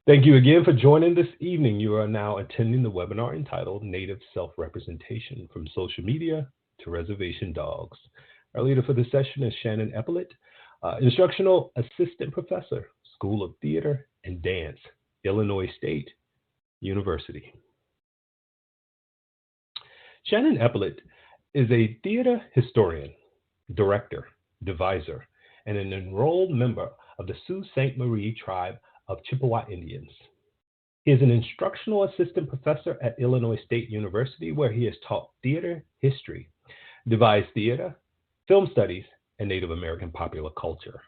Thank you again for joining this evening. You are now attending the webinar entitled Native Self-Representation from Social Media to Reservation Dogs. Our leader for this session is Shannon Epplett, Instructional Assistant Professor, School of Theater and Dance, Illinois State University. Shannon Epplett is a theater historian, director, deviser, and an enrolled member of the Sault Ste. Marie tribe of Chippewa Indians. He is an instructional assistant professor at Illinois State University, where he has taught theater history, devised theater, film studies, and Native American popular culture.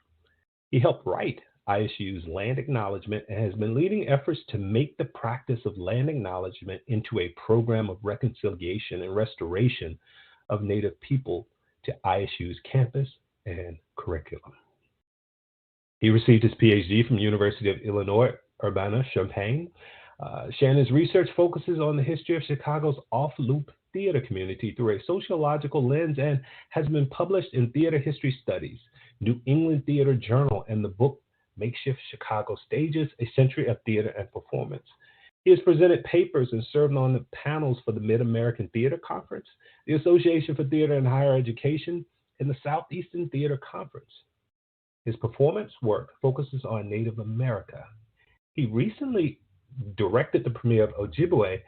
He helped write ISU's land acknowledgement and has been leading efforts to make the practice of land acknowledgement into a program of reconciliation and restoration of Native people to ISU's campus and curriculum. He received his PhD from University of Illinois, Urbana-Champaign. Shannon's research focuses on the history of Chicago's off-loop theater community through a sociological lens and has been published in Theater History Studies, New England Theater Journal, and the book Makeshift Chicago Stages, A Century of Theater and Performance. He has presented papers and served on the panels for the Mid-American Theater Conference, the Association for Theater and Higher Education, and the Southeastern Theater Conference. His performance work focuses on Native America. He recently directed the premiere of Ojibwe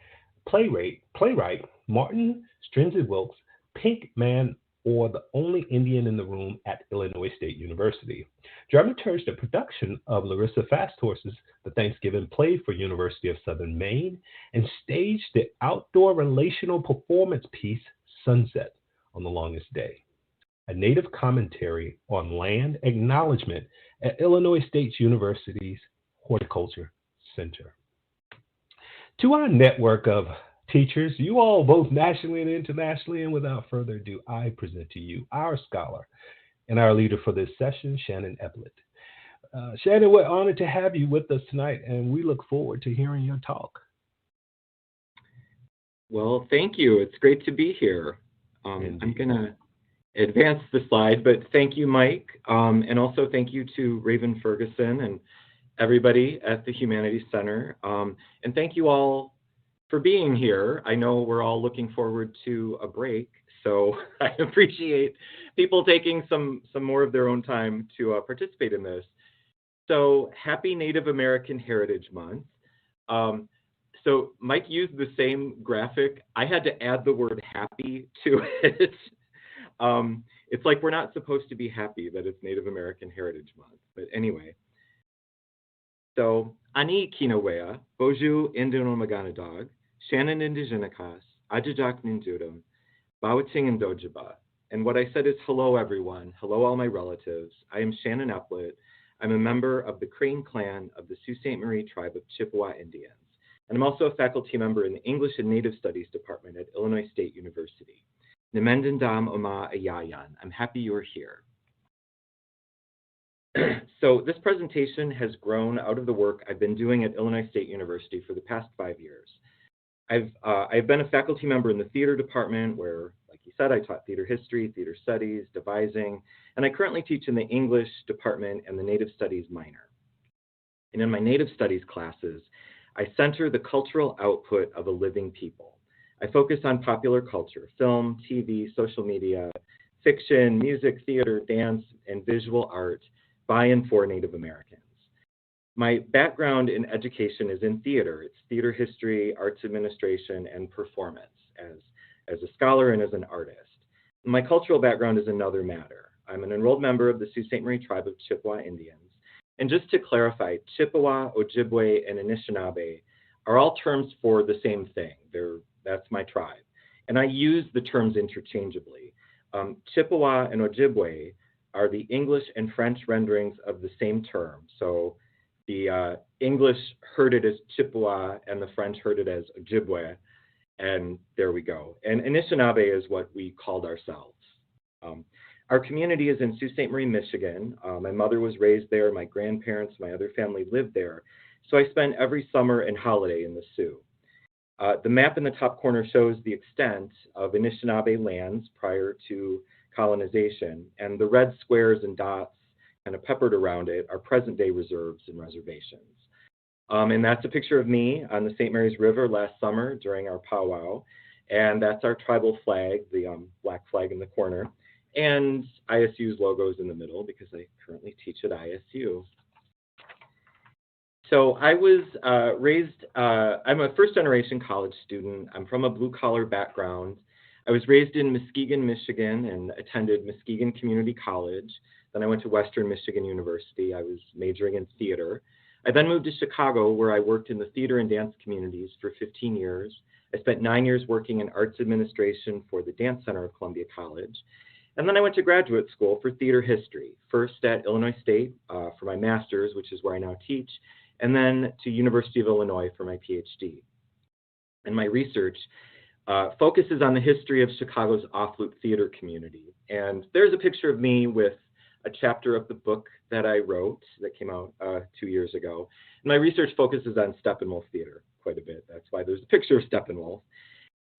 playwright Martin Strinsley-Wilkes' Pink Man, or The Only Indian in the Room at Illinois State University, dramaturged the production of Larissa Fast Horse's The Thanksgiving Play for University of Southern Maine, and staged the outdoor relational performance piece Sunset on the Longest Day, a Native commentary on land acknowledgement at Illinois State University's Horticulture Center. To our network of teachers, you all both nationally and internationally, and without further ado, I present to you our scholar and our leader for this session, Shannon Epplett. Shannon, we're honored to have you with us tonight, and we look forward to hearing your talk. Well, thank you. It's great to be here. I'm going to advance the slide, but thank you, Mike, and also thank you to Raven Ferguson and everybody at the Humanities Center, and thank you all for being here. I know we're all looking forward to a break, so I appreciate people taking some more of their own time to participate in this. So happy Native American Heritage Month. So Mike used the same graphic. I had to add the word happy to it. It's like we're not supposed to be happy that it's Native American Heritage Month, but anyway. So, Ani Kinawea, Boju Indino Maganadog, Shannon Indigenakas, Ajajak Ninjudum, Bawating and Dojiba. And what I said is hello, everyone. Hello, all my relatives. I am Shannon Epplett. I'm a member of the Crane clan of the Sault Ste. Marie tribe of Chippewa Indians. And I'm also a faculty member in the English and Native Studies Department at Illinois State University. Nemendandam Oma Ayayan. I'm happy you're here. So this presentation has grown out of the work I've been doing at Illinois State University for the past 5 years. I've been a faculty member in the theater department where, like you said, I taught theater history, theater studies, devising, and I currently teach in the English department and the Native Studies minor. And in my Native Studies classes, I center the cultural output of a living people. I focus on popular culture, film, TV, social media, fiction, music, theater, dance, and visual art by and for Native Americans. My background in education is in theater. It's theater history, arts administration, and performance as a scholar and as an artist. My cultural background is another matter. I'm an enrolled member of the Sault Ste. Marie tribe of Chippewa Indians. And just to clarify, Chippewa, Ojibwe, and Anishinaabe are all terms for the same thing. That's my tribe. And I use the terms interchangeably. Chippewa and Ojibwe are the English and French renderings of the same term. So the English heard it as Chippewa and the French heard it as Ojibwe, and there we go. And Anishinaabe is what we called ourselves. Our community is in Sault Ste. Marie, Michigan. My mother was raised there. My grandparents, my other family lived there. So I spent every summer and holiday in the Sioux. The map in the top corner shows the extent of Anishinaabe lands prior to colonization, and the red squares and dots kind of peppered around it are present-day reserves and reservations. And that's a picture of me on the St. Mary's River last summer during our powwow. And that's our tribal flag, the black flag in the corner. And ISU's logo is in the middle because I currently teach at ISU. So I was raised, I'm a first-generation college student. I'm from a blue-collar background. I was raised in Muskegon, Michigan, and attended Muskegon Community College. Then I went to Western Michigan University. I was majoring in theater. I then moved to Chicago, where I worked in the theater and dance communities for 15 years. I spent 9 years working in arts administration for the Dance Center of Columbia College. And then I went to graduate school for theater history, first at Illinois State for my master's, which is where I now teach, and then to University of Illinois for my PhD. And my research focuses on the history of Chicago's off-loop theater community. And there's a picture of me with a chapter of the book that I wrote that came out 2 years ago. And my research focuses on Steppenwolf theater quite a bit. That's why there's a picture of Steppenwolf.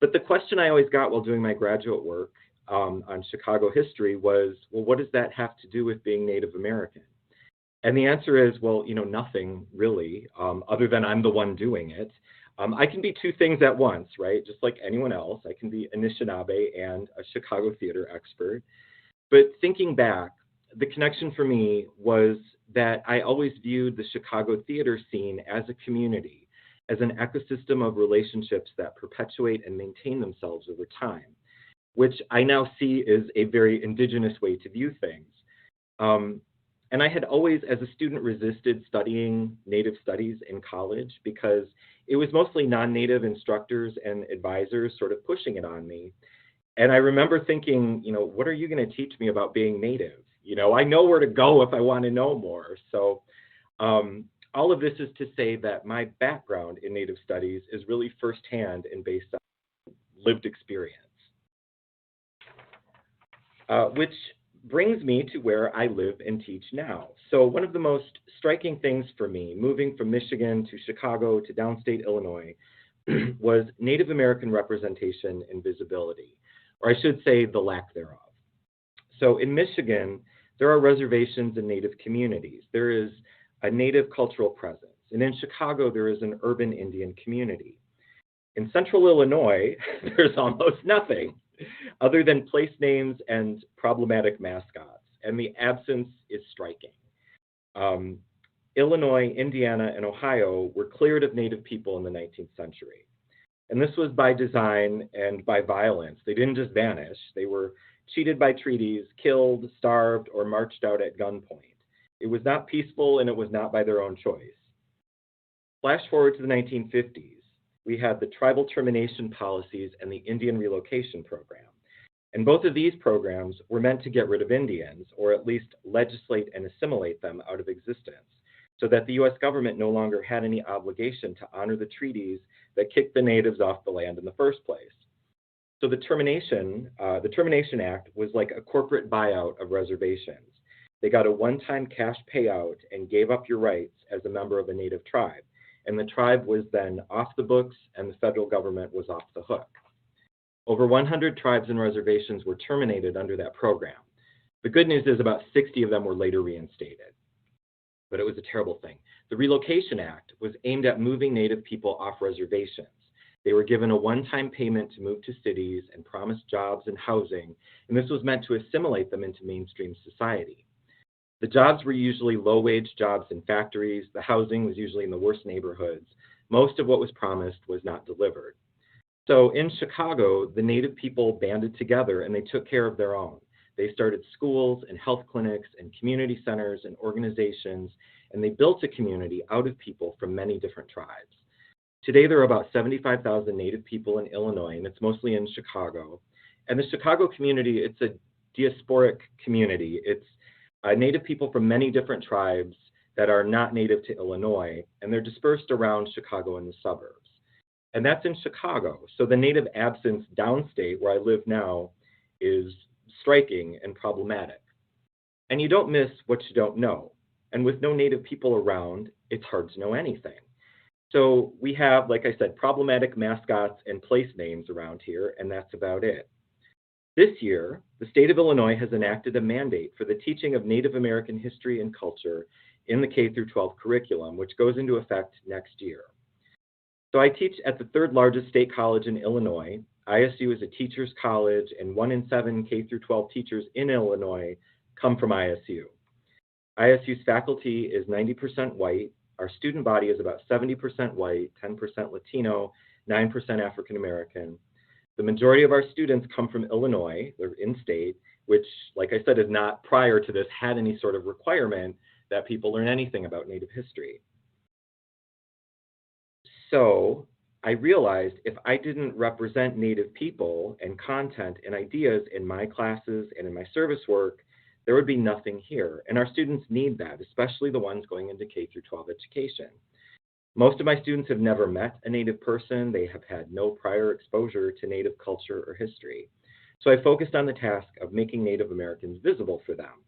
But the question I always got while doing my graduate work on Chicago history was, well, what does that have to do with being Native American? And the answer is, well, nothing really, other than I'm the one doing it. I can be two things at once, right? Just like anyone else. I can be Anishinaabe and a Chicago theater expert. But thinking back, the connection for me was that I always viewed the Chicago theater scene as a community, as an ecosystem of relationships that perpetuate and maintain themselves over time, which I now see is a very indigenous way to view things. And I had always, as a student, resisted studying Native studies in college because it was mostly non-Native instructors and advisors sort of pushing it on me. And I remember thinking, what are you going to teach me about being Native? I know where to go if I want to know more. So all of this is to say that my background in Native studies is really firsthand and based on lived experience, which brings me to where I live and teach now. So one of the most striking things for me, moving from Michigan to Chicago to downstate Illinois, was Native American representation and visibility, or I should say the lack thereof. So in Michigan, there are reservations and Native communities. There is a Native cultural presence. And in Chicago, there is an urban Indian community. In central Illinois, there's almost nothing other than place names and problematic mascots. And the absence is striking. Illinois, Indiana, and Ohio were cleared of Native people in the 19th century. And this was by design and by violence. They didn't just vanish. They were cheated by treaties, killed, starved, or marched out at gunpoint. It was not peaceful, and it was not by their own choice. Flash forward to the 1950s. We had the tribal termination policies and the Indian relocation program. And both of these programs were meant to get rid of Indians, or at least legislate and assimilate them out of existence, so that the US government no longer had any obligation to honor the treaties that kicked the natives off the land in the first place. So the Termination Act was like a corporate buyout of reservations. They got a one-time cash payout and gave up your rights as a member of a Native tribe. And the tribe was then off the books and the federal government was off the hook. Over 100 tribes and reservations were terminated under that program. The good news is about 60 of them were later reinstated. But it was a terrible thing. The Relocation Act was aimed at moving Native people off reservations. They were given a one-time payment to move to cities and promised jobs and housing, and this was meant to assimilate them into mainstream society. The jobs were usually low-wage jobs in factories. The housing was usually in the worst neighborhoods. Most of what was promised was not delivered. So in Chicago, the Native people banded together and they took care of their own. They started schools and health clinics and community centers and organizations, and they built a community out of people from many different tribes. Today, there are about 75,000 Native people in Illinois, and it's mostly in Chicago. And the Chicago community, it's a diasporic community. It's Native people from many different tribes that are not native to Illinois, and they're dispersed around Chicago and the suburbs. And that's in Chicago. So the Native absence downstate, where I live now, is striking and problematic. And you don't miss what you don't know. And with no Native people around, it's hard to know anything. So we have, like I said, problematic mascots and place names around here, and that's about it. This year, the state of Illinois has enacted a mandate for the teaching of Native American history and culture in the K through 12 curriculum, which goes into effect next year. So I teach at the third largest state college in Illinois. ISU is a teacher's college, and 1 in 7 K through 12 teachers in Illinois come from ISU. ISU's faculty is 90% white. Our student body is about 70% white, 10% Latino, 9% African American. The majority of our students come from Illinois, they're in-state, which, like I said, is not prior to this had any sort of requirement that people learn anything about Native history. So I realized if I didn't represent Native people and content and ideas in my classes and in my service work, there would be nothing here. And our students need that, especially the ones going into K through 12 education. Most of my students have never met a Native person. They have had no prior exposure to Native culture or history. So I focused on the task of making Native Americans visible for them.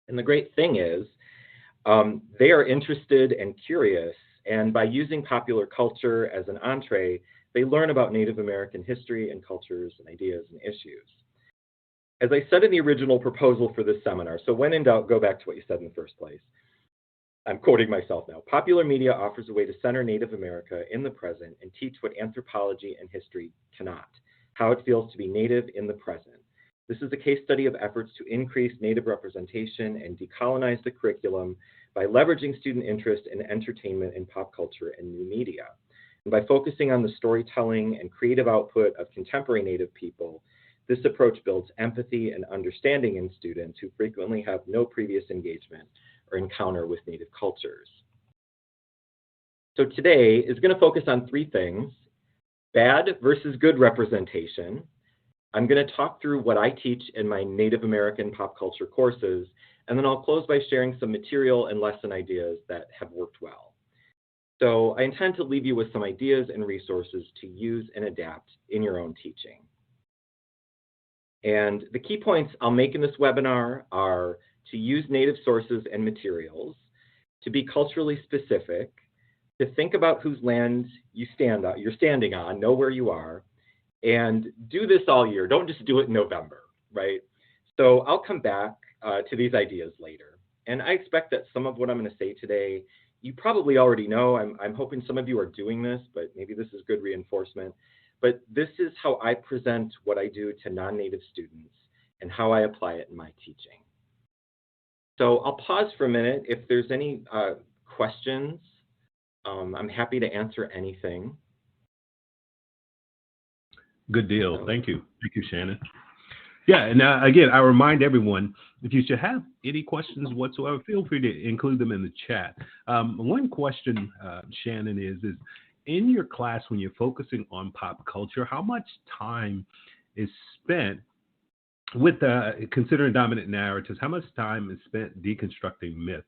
And the great thing is, they are interested and curious, and by using popular culture as an entree, they learn about Native American history and cultures and ideas and issues. As I said in the original proposal for this seminar, so when in doubt, go back to what you said in the first place. I'm quoting myself now. Popular media offers a way to center Native America in the present and teach what anthropology and history cannot, how it feels to be Native in the present. This is a case study of efforts to increase Native representation and decolonize the curriculum by leveraging student interest in entertainment and pop culture and new media. And by focusing on the storytelling and creative output of contemporary Native people, this approach builds empathy and understanding in students who frequently have no previous engagement or encounter with Native cultures. So today is going to focus on 3 things: bad versus good representation. I'm going to talk through what I teach in my Native American pop culture courses, and then I'll close by sharing some material and lesson ideas that have worked well. So I intend to leave you with some ideas and resources to use and adapt in your own teaching. And the key points I'll make in this webinar are to use Native sources and materials, to be culturally specific, to think about whose land you're standing on, know where you are, and do this all year. Don't just do it in November, right? So I'll come back to these ideas later. And I expect that some of what I'm going to say today, you probably already know. I'm hoping some of you are doing this, but maybe this is good reinforcement. But this is how I present what I do to non-Native students and how I apply it in my teaching. So I'll pause for a minute. If there's any questions, I'm happy to answer anything. Good deal. Thank you. Thank you, Shannon. Yeah, and again, I remind everyone, if you should have any questions whatsoever, feel free to include them in the chat. One question, Shannon, is in your class, when you're focusing on pop culture, how much time is spent with considering dominant narratives? How much time is spent deconstructing myths,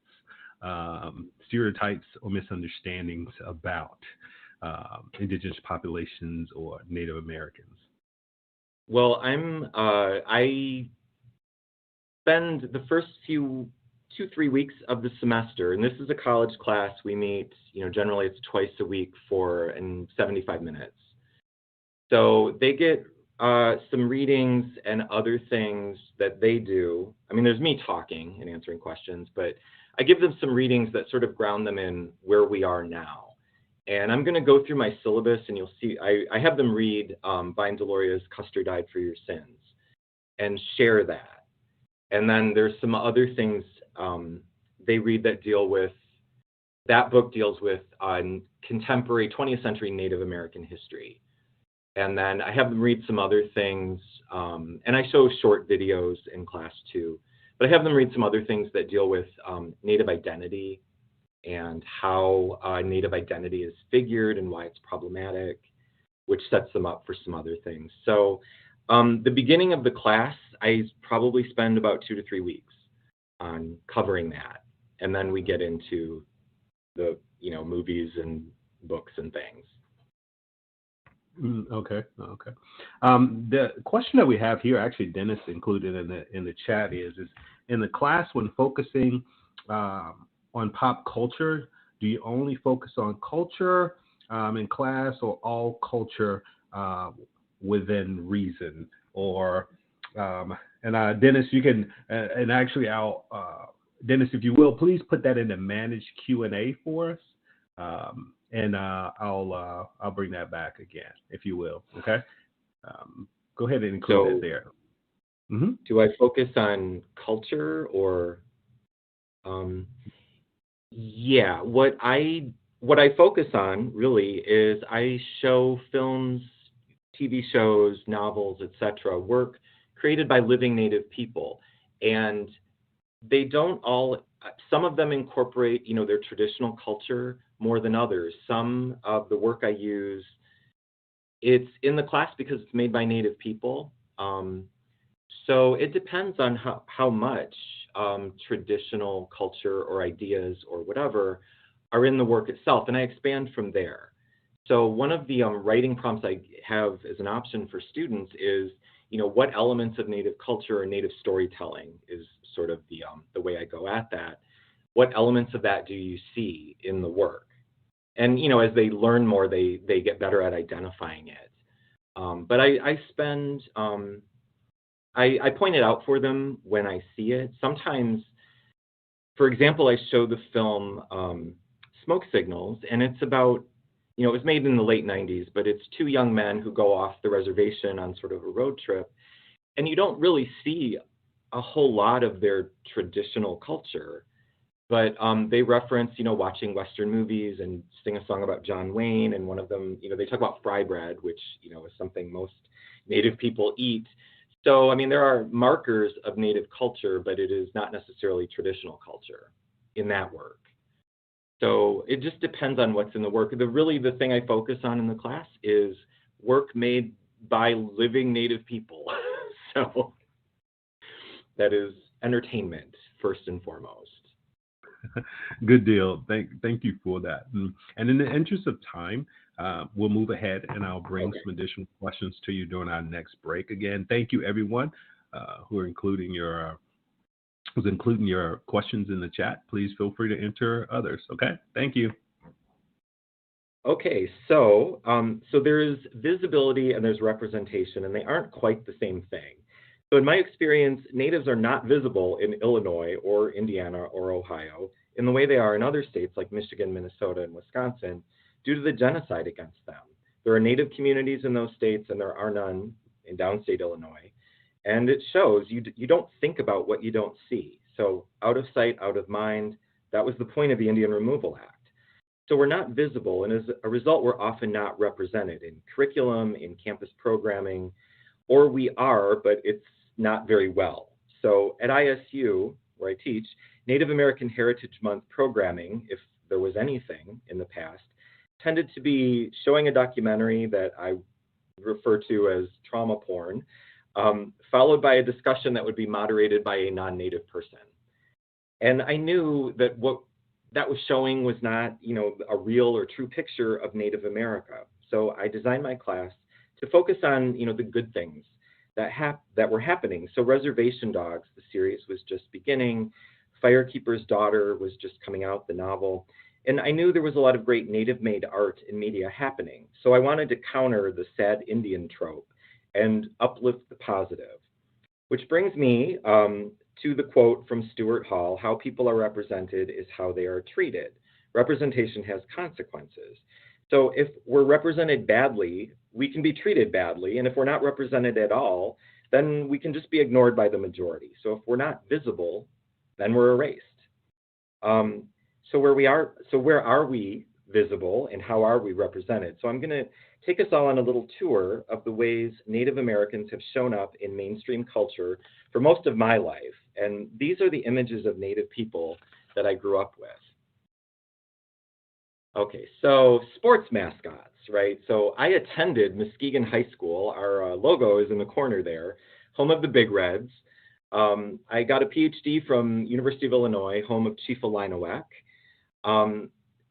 stereotypes, or misunderstandings about indigenous populations or Native Americans? Well, I spend the first 2-3 weeks of the semester, and this is a college class. We meet, generally it's twice a week for 75 minutes. So they get some readings and other things that they do. I mean, there's me talking and answering questions, but I give them some readings that sort of ground them in where we are now. And I'm going to go through my syllabus, and you'll see I have them read Vine Deloria's Custer Died for Your Sins and share that. And then there's some other things they read that that book deals with contemporary 20th century Native American history. And then I have them read some other things, and I show short videos in class too. But I have them read some other things that deal with Native identity and how Native identity is figured and why it's problematic, which sets them up for some other things. So the beginning of the class, I probably spend about 2 to 3 weeks on covering that. And then we get into the, movies and books and things. Okay. The question that we have here, actually Dennis included in the chat, is in the class when focusing on pop culture, do you only focus on culture in class, or all culture within reason? Or and Dennis, you can and actually I'll Dennis, if you will, please put that in the managed Q&A for us, and I'll bring that back again, if you will. Okay. Go ahead and include it there. Mm-hmm. Do I focus on culture or? Yeah, what I focus on really is I show films, TV shows, novels, etc., work created by living Native people, and they don't all. Some of them incorporate, their traditional culture more than others. Some of the work I use, it's in the class because it's made by Native people. So it depends on how much traditional culture or ideas or whatever are in the work itself, and I expand from there. So one of the writing prompts I have as an option for students is, what elements of Native culture or Native storytelling is sort of the way I go at that. What elements of that do you see in the work? And as they learn more, they get better at identifying it. But I spend I point it out for them when I see it. Sometimes, for example, I show the film Smoke Signals, and it's about, it was made in the late 90s, but it's two young men who go off the reservation on sort of a road trip, and you don't really see a whole lot of their traditional culture, but they reference, watching Western movies and sing a song about John Wayne, and one of them, they talk about fry bread, which, is something most Native people eat. So, there are markers of Native culture, but it is not necessarily traditional culture in that work. So it just depends on what's in the work. The thing I focus on in the class is work made by living Native people. So that is entertainment first and foremost. Good deal. Thank you for that. And in the interest of time, we'll move ahead, and I'll bring some additional questions to you during our next break. Again, thank you everyone who are including your questions in the chat. Please feel free to enter others. Okay, thank you. Okay, so there's visibility and there's representation, and they aren't quite the same thing. So in my experience, Natives are not visible in Illinois or Indiana or Ohio in the way they are in other states like Michigan, Minnesota, and Wisconsin due to the genocide against them. There are Native communities in those states, and there are none in downstate Illinois. And it shows you don't think about what you don't see. So out of sight, out of mind, that was the point of the Indian Removal Act. So we're not visible, and as a result, we're often not represented in curriculum, in campus programming, or we are, but it's not very well. So at ISU, where I teach, Native American Heritage Month programming, if there was anything in the past, tended to be showing a documentary that I refer to as trauma porn, followed by a discussion that would be moderated by a non-Native person. And I knew that what that was showing was not, a real or true picture of Native America. So I designed my class to focus on, the good things that were happening. So Reservation Dogs, the series, was just beginning. Firekeeper's Daughter was just coming out, the novel. And I knew there was a lot of great Native-made art and media happening. So I wanted to counter the sad Indian trope and uplift the positive. Which brings me to the quote from Stuart Hall, "How people are represented is how they are treated. Representation has consequences." So if we're represented badly, we can be treated badly. And if we're not represented at all, then we can just be ignored by the majority. So if we're not visible, then we're erased. So where are we visible, and how are we represented? So I'm going to take us all on a little tour of the ways Native Americans have shown up in mainstream culture for most of my life. And these are the images of Native people that I grew up with. Okay, so sports mascots, right? So I attended Muskegon High School. Our logo is in the corner there, home of the Big Reds. I got a PhD from University of Illinois, home of Chief Illiniwek.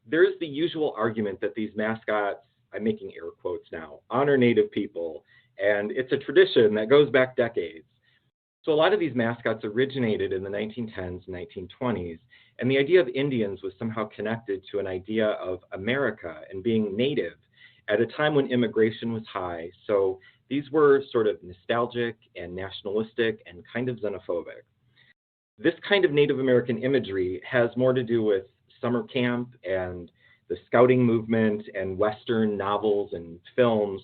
There's the usual argument that these mascots, I'm making air quotes now, honor Native people, and it's a tradition that goes back decades. So a lot of these mascots originated in the 1910s, 1920s, and the idea of Indians was somehow connected to an idea of America and being Native at a time when immigration was high. So these were sort of nostalgic and nationalistic and kind of xenophobic. this kind of Native American imagery has more to do with summer camp and the scouting movement and Western novels and films,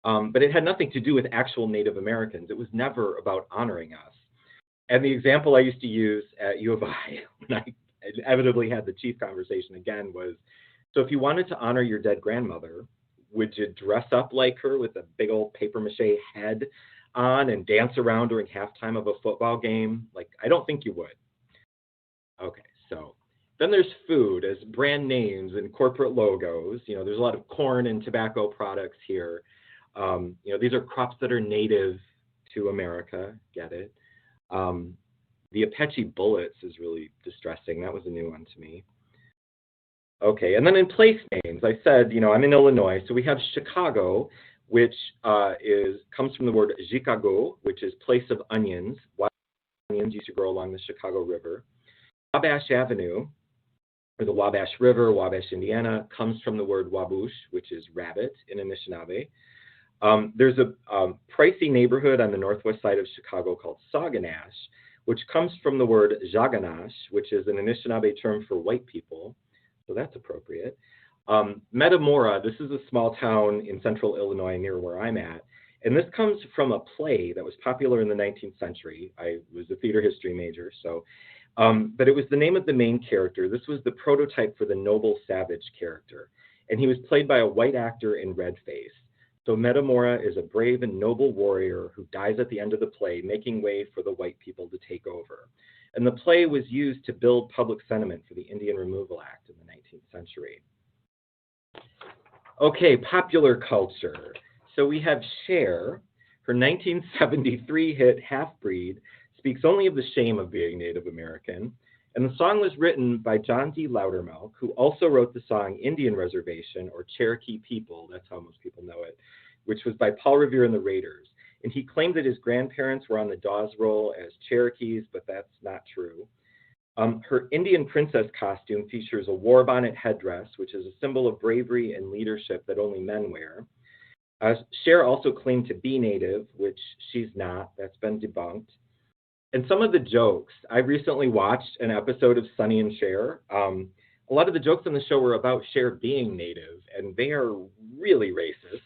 but it had nothing to do with actual Native Americans. It was never about honoring us. And the example I used to use at U of I, when I inevitably had the chief conversation again, was, so if you wanted to honor your dead grandmother, would you dress up like her with a big old paper mache head on and dance around during halftime of a football game? Like, I don't think you would. Okay, so then there's food as brand names and corporate logos. You know, there's a lot of corn and tobacco products here. You know, these are crops that are native to America, get it? The Apache bullets is really distressing. That was a new one to me. Okay, and then in place names, I said, you know, I'm in Illinois, so we have Chicago, which comes from the word Chicago, which is place of onions. Wild onions used to grow along the Chicago River. Wabash Avenue, or the Wabash River, Wabash, Indiana, comes from the word wabush, which is rabbit in Anishinaabe. There's a pricey neighborhood on the northwest side of Chicago called Sauganash, which comes from the word Jaganash, which is an Anishinaabe term for white people. So that's appropriate. Metamora, this is a small town in central Illinois near where I'm at. And this comes from a play that was popular in the 19th century. I was a theater history major, so, but it was the name of the main character. This was the prototype for the noble savage character. And he was played by a white actor in red face. So Metamora is a brave and noble warrior who dies at the end of the play, making way for the white people to take over. And the play was used to build public sentiment for the Indian Removal Act in the 19th century. Okay, popular culture. So we have Cher. Her 1973 hit Half-Breed speaks only of the shame of being Native American. And the song was written by John D. Loudermilk, who also wrote the song Indian Reservation, or Cherokee People, that's how most people know it, which was by Paul Revere and the Raiders. And he claimed that his grandparents were on the Dawes Roll as Cherokees, but that's not true. Her Indian princess costume features a war bonnet headdress, which is a symbol of bravery and leadership that only men wear. Cher also claimed to be Native, which she's not. That's been debunked. And some of the jokes, I recently watched an episode of Sonny and Cher. A lot of the jokes on the show were about Cher being Native, and they are really racist.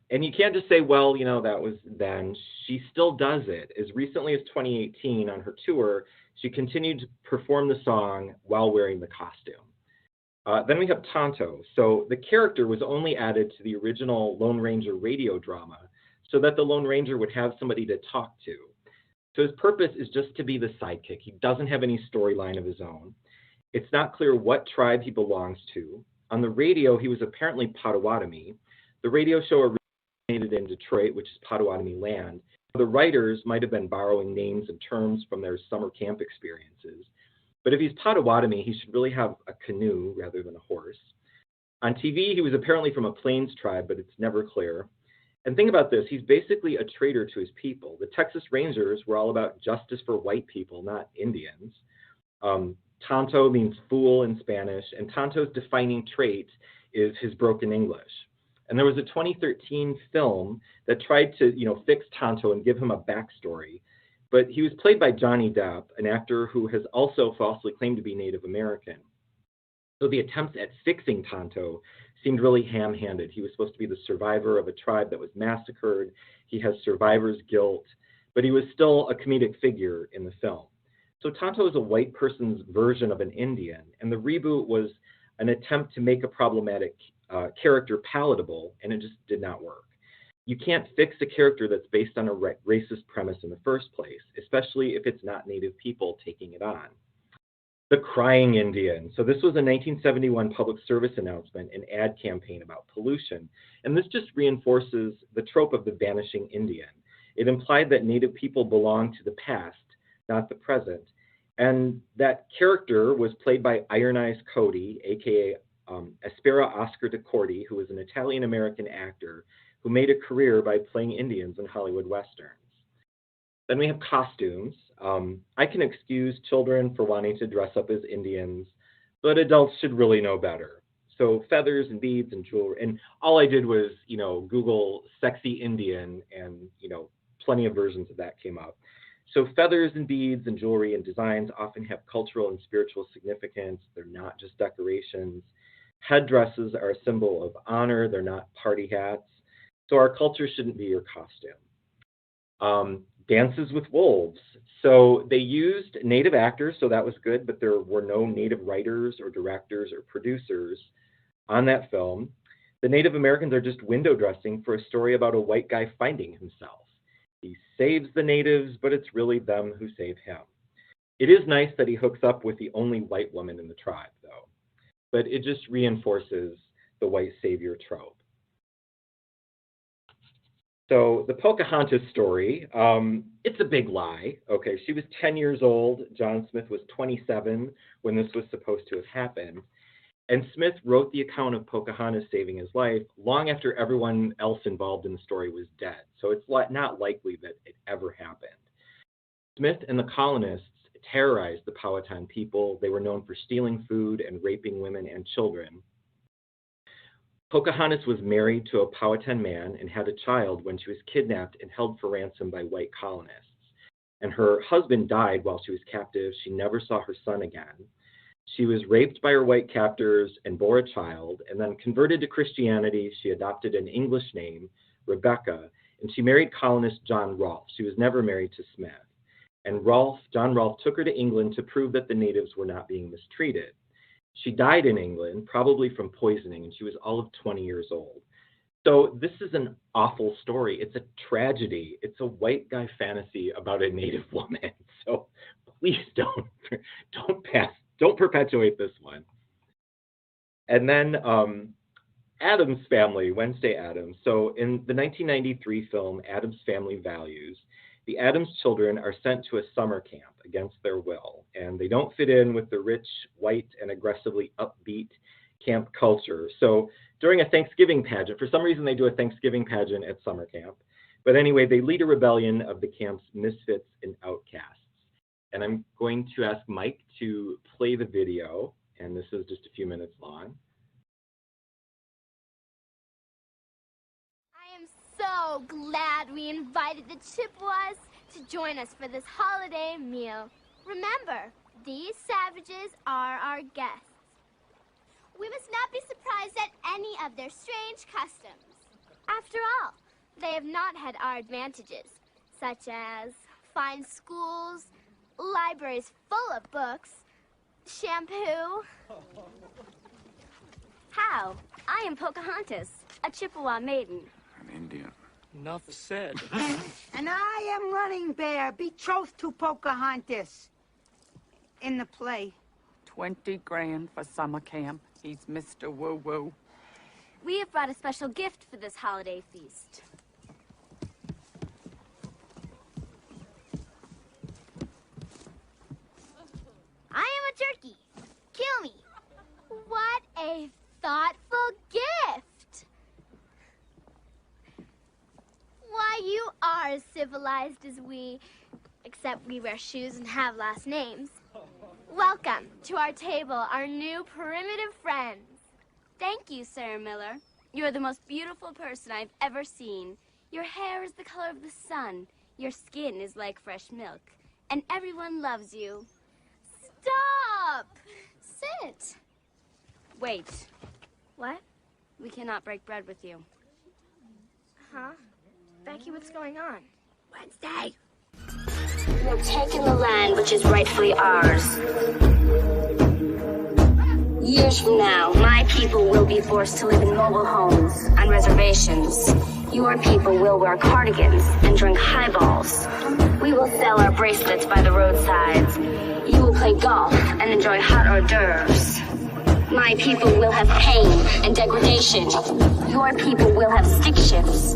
And you can't just say, well, you know, that was then. She still does it. As recently as 2018 on her tour, she continued to perform the song while wearing the costume. Then we have Tonto. So the character was only added to the original Lone Ranger radio drama so that the Lone Ranger would have somebody to talk to. So his purpose is just to be the sidekick. He doesn't have any storyline of his own. It's not clear what tribe he belongs to. On the radio, he was apparently Potawatomi. The radio show originated in Detroit, which is Potawatomi land. The writers might have been borrowing names and terms from their summer camp experiences. But if he's Potawatomi, he should really have a canoe rather than a horse. On TV, he was apparently from a Plains tribe, but it's never clear. And think about this, he's basically a traitor to his people. The Texas Rangers were all about justice for white people, not Indians. Tonto means fool in Spanish, and Tonto's defining trait is his broken English. And there was a 2013 film that tried to, fix Tonto and give him a backstory. But he was played by Johnny Depp, an actor who has also falsely claimed to be Native American. So the attempts at fixing Tonto seemed really ham-handed. He was supposed to be the survivor of a tribe that was massacred. He has survivor's guilt, but he was still a comedic figure in the film. So Tonto is a white person's version of an Indian, and the reboot was an attempt to make a problematic character palatable, and it just did not work. You can't fix a character that's based on a racist premise in the first place, especially if it's not Native people taking it on. The Crying Indian. So this was a 1971 public service announcement and ad campaign about pollution. And this just reinforces the trope of the vanishing Indian. It implied that Native people belong to the past, not the present. And that character was played by Iron Eyes Cody, aka Aspera Oscar de Corti, who was an Italian-American actor who made a career by playing Indians in Hollywood Westerns. Then we have costumes. I can excuse children for wanting to dress up as Indians, but adults should really know better. So feathers and beads and jewelry, and all I did was, Google sexy Indian, and, plenty of versions of that came up. So feathers and beads and jewelry and designs often have cultural and spiritual significance. They're not just decorations. Headdresses are a symbol of honor. They're not party hats. So our culture shouldn't be your costume. Dances with wolves. So they used native actors, so that was good, but there were no native writers or directors or producers on that film. The Native Americans are just window dressing for a story about a white guy finding himself. He saves the natives, but it's really them who save him. It is nice that he hooks up with the only white woman in the tribe, though, but it just reinforces the white savior trope. So the Pocahontas story, it's a big lie. Okay, she was 10 years old. John Smith was 27 when this was supposed to have happened. And Smith wrote the account of Pocahontas saving his life long after everyone else involved in the story was dead. So it's not likely that it ever happened. Smith and the colonists terrorized the Powhatan people. They were known for stealing food and raping women and children. Pocahontas was married to a Powhatan man and had a child when she was kidnapped and held for ransom by white colonists. And her husband died while she was captive. She never saw her son again. She was raped by her white captors and bore a child, and then converted to Christianity. She adopted an English name, Rebecca, and she married colonist John Rolfe. She was never married to Smith. And John Rolfe took her to England to prove that the natives were not being mistreated. She died in England, probably from poisoning, and she was all of 20 years old. So this is an awful story. It's a tragedy. It's a white guy fantasy about a native woman. So please don't perpetuate this one. And then Addams Family, Wednesday Addams. So in the 1993 film, Addams Family Values, the Addams children are sent to a summer camp against their will, and they don't fit in with the rich, white, and aggressively upbeat camp culture. So during a Thanksgiving pageant, for some reason they do a Thanksgiving pageant at summer camp, but anyway, they lead a rebellion of the camp's misfits and outcasts. And I'm going to ask Mike to play the video, and this is just a few minutes long. So glad we invited the Chippewas to join us for this holiday meal. Remember, these savages are our guests. We must not be surprised at any of their strange customs. After all, they have not had our advantages, such as fine schools, libraries full of books, shampoo. How? I am Pocahontas, a Chippewa maiden. An Indian. Enough said. And I am Running Bear, betrothed to Pocahontas. In the play. 20 grand for summer camp. He's Mr. Woo-Woo. We have brought a special gift for this holiday feast. I am a turkey. Kill me. What a thoughtful gift. Why, you are as civilized as we, except we wear shoes and have last names. Welcome to our table, our new primitive friends. Thank you, Sarah Miller. You're the most beautiful person I've ever seen. Your hair is the color of the sun. Your skin is like fresh milk. And everyone loves you. Stop! Sit. Wait. What? We cannot break bread with you. Huh? Becky, what's going on? Wednesday. We have taken the land which is rightfully ours. Years from now, my people will be forced to live in mobile homes on reservations. Your people will wear cardigans and drink highballs. We will sell our bracelets by the roadsides. You will play golf and enjoy hot hors d'oeuvres. My people will have pain and degradation. Your people will have stick shifts.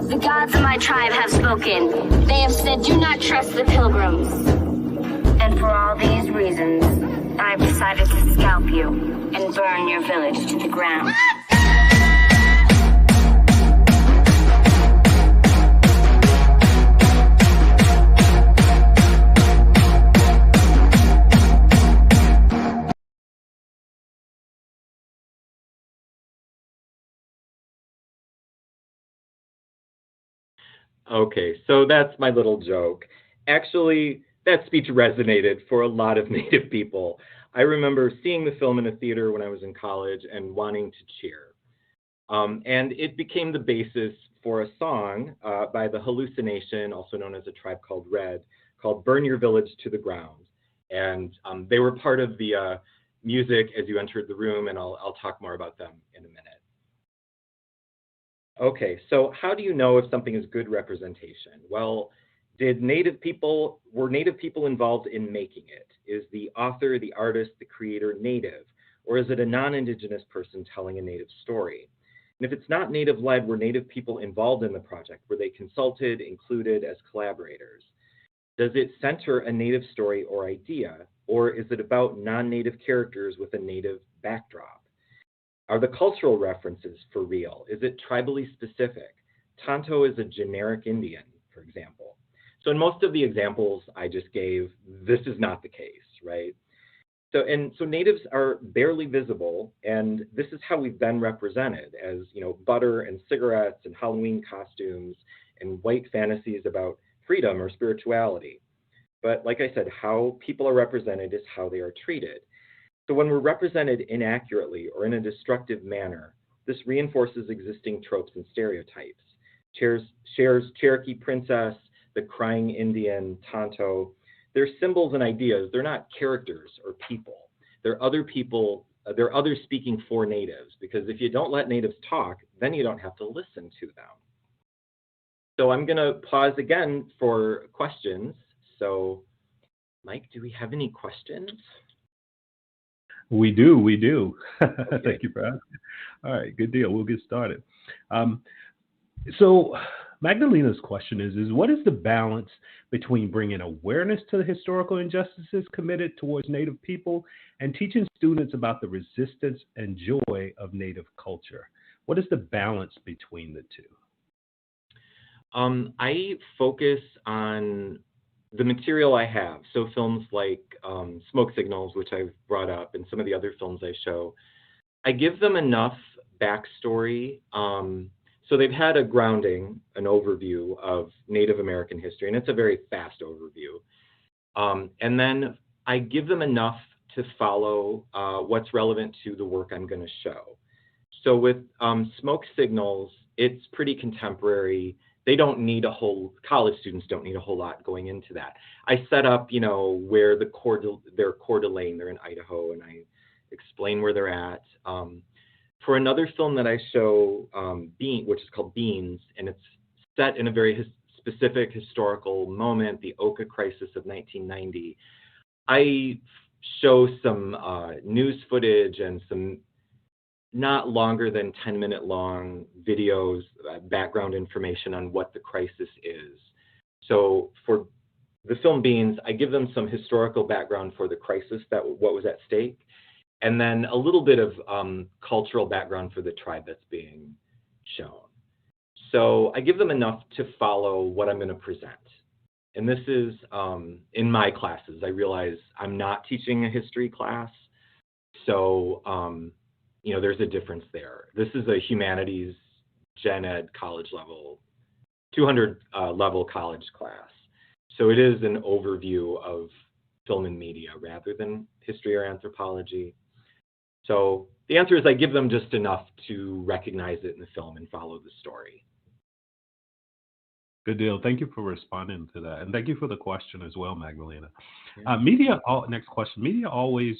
The gods of my tribe have spoken. They have said, do not trust the pilgrims. And for all these reasons, I've decided to scalp you and burn your village to the ground. Okay, so that's my little joke. Actually, that speech resonated for a lot of Native people. I remember seeing the film in a theater when I was in college and wanting to cheer. And it became the basis for a song by the Hallucination, also known as a tribe called Red, called Burn Your Village to the Ground. And they were part of the music as you entered the room, and I'll talk more about them in a minute. Okay, so how do you know if something is good representation? Well, were Native people involved in making it? Is the author, the artist, the creator Native? Or is it a non-Indigenous person telling a Native story? And if it's not Native-led, were Native people involved in the project? Were they consulted, included as collaborators? Does it center a Native story or idea? Or is it about non-Native characters with a Native backdrop? Are the cultural references for real? Is it tribally specific? Tonto is a generic Indian, for example. So in most of the examples I just gave, this is not the case, right? So Natives are barely visible, and this is how we've been represented as, butter and cigarettes and Halloween costumes and white fantasies about freedom or spirituality. But like I said, how people are represented is how they are treated. So when we're represented inaccurately or in a destructive manner, this reinforces existing tropes and stereotypes. Cher's Cherokee princess, the crying Indian, Tonto, they're symbols and ideas. They're not characters or people. They're other people, they're others speaking for Natives, because if you don't let Natives talk, then you don't have to listen to them. So I'm going to pause again for questions. So Mike, do we have any questions? We do. Okay. Thank you for asking. All right, good deal. We'll get started. So Magdalena's question is what is the balance between bringing awareness to the historical injustices committed towards Native people and teaching students about the resistance and joy of Native culture? What is the balance between the two? I focus on the material I have. So films like Smoke Signals, which I've brought up, and some of the other films I show, I give them enough backstory. So they've had a grounding, an overview of Native American history, and it's a very fast overview. And then I give them enough to follow what's relevant to the work I'm going to show. So with Smoke Signals, it's pretty contemporary. They don't need college students don't need a whole lot going into that. I set up, where their Coeur d'Alene, they're in Idaho, and I explain where they're at. For another film that I show, which is called Beans, and it's set in a very specific historical moment, the Oka crisis of 1990, I show some news footage and some not longer than 10-minute long videos, background information on what the crisis is. So for the film Beans, I give them some historical background for the crisis, what was at stake, and then a little bit of cultural background for the tribe that's being shown. So I give them enough to follow what I'm going to present. And this is in my classes. I realize I'm not teaching a history class, so there's a difference there. This is a humanities gen ed college level, 200 level college class. So it is an overview of film and media rather than history or anthropology. So the answer is I give them just enough to recognize it in the film and follow the story. Good deal. Thank you for responding to that. And thank you for the question as well, Magdalena. Yeah. Next question. Media always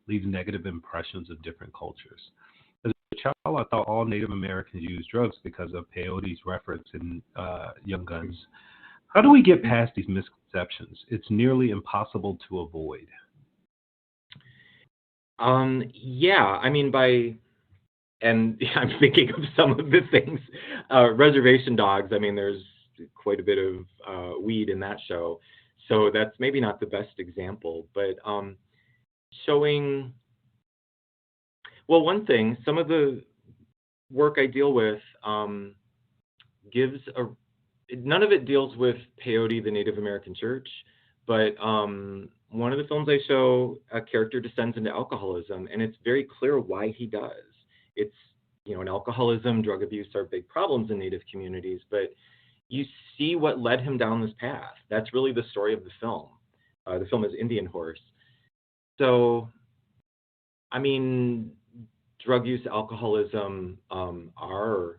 leaves negative impressions of different cultures. As a child, I thought all Native Americans used drugs because of peyote's reference in Young Guns. How do we get past these misconceptions? It's nearly impossible to avoid. Yeah, I mean, I'm thinking of some of the things. Reservation Dogs, I mean, there's quite a bit of weed in that show. So that's maybe not the best example, but showing, well, one thing, some of the work I deal with none of it deals with peyote, the Native American church, but one of the films I show, a character descends into alcoholism, and it's very clear why he does. It's, and alcoholism, drug abuse are big problems in Native communities, but, you see what led him down this path. That's really the story of the film. The film is Indian Horse. So, I mean, drug use, alcoholism are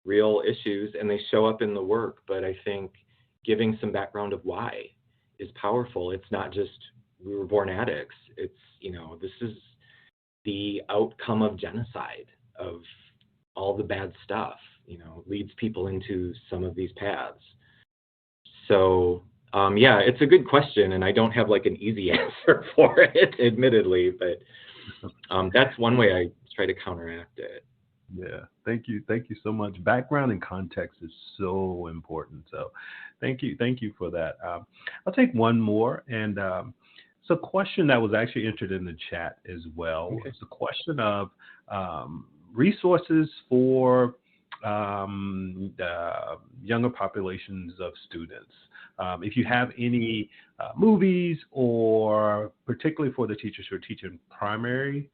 real issues, and they show up in the work, but I think giving some background of why is powerful. It's not just we were born addicts. It's, this is the outcome of genocide, of all the bad stuff, leads people into some of these paths. So, yeah, it's a good question, and I don't have like an easy answer for it, admittedly, but that's one way I try to counteract it. Yeah, thank you so much. Background and context is so important. So, thank you for that. I'll take one more, and it's a question that was actually entered in the chat as well. Okay. It's a question of resources for younger populations of students. If you have any movies, or particularly for the teachers who are teaching primary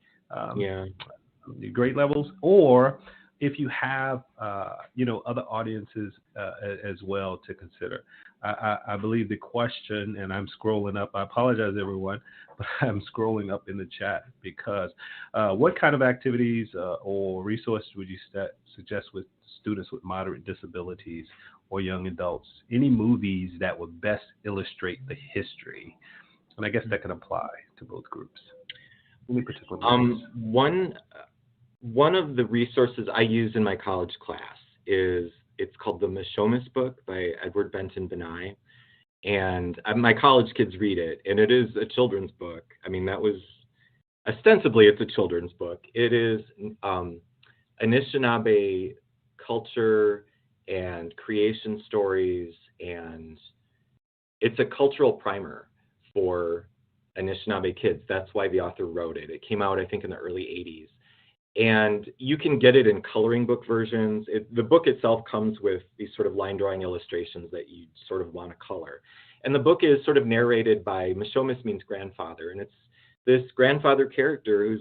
grade levels, or if you have other audiences as well to consider. I believe the question, and I'm scrolling up, I apologize everyone, but I'm scrolling up in the chat because what kind of activities or resources would you suggest with students with moderate disabilities or young adults? Any movies that would best illustrate the history? And I guess that can apply to both groups. Any particular movies? One of the resources I use in my college class it's called the Mishomis book by Edward Benton Benai. And my college kids read it, and it is a children's book. I mean, ostensibly it's a children's book. It is Anishinaabe culture and creation stories, and it's a cultural primer for Anishinaabe kids. That's why the author wrote it. It came out, I think, in the early 80s. And you can get it in coloring book versions. The book itself comes with these sort of line drawing illustrations that you sort of want to color. And the book is sort of narrated by, Mishomis means grandfather, and it's this grandfather character who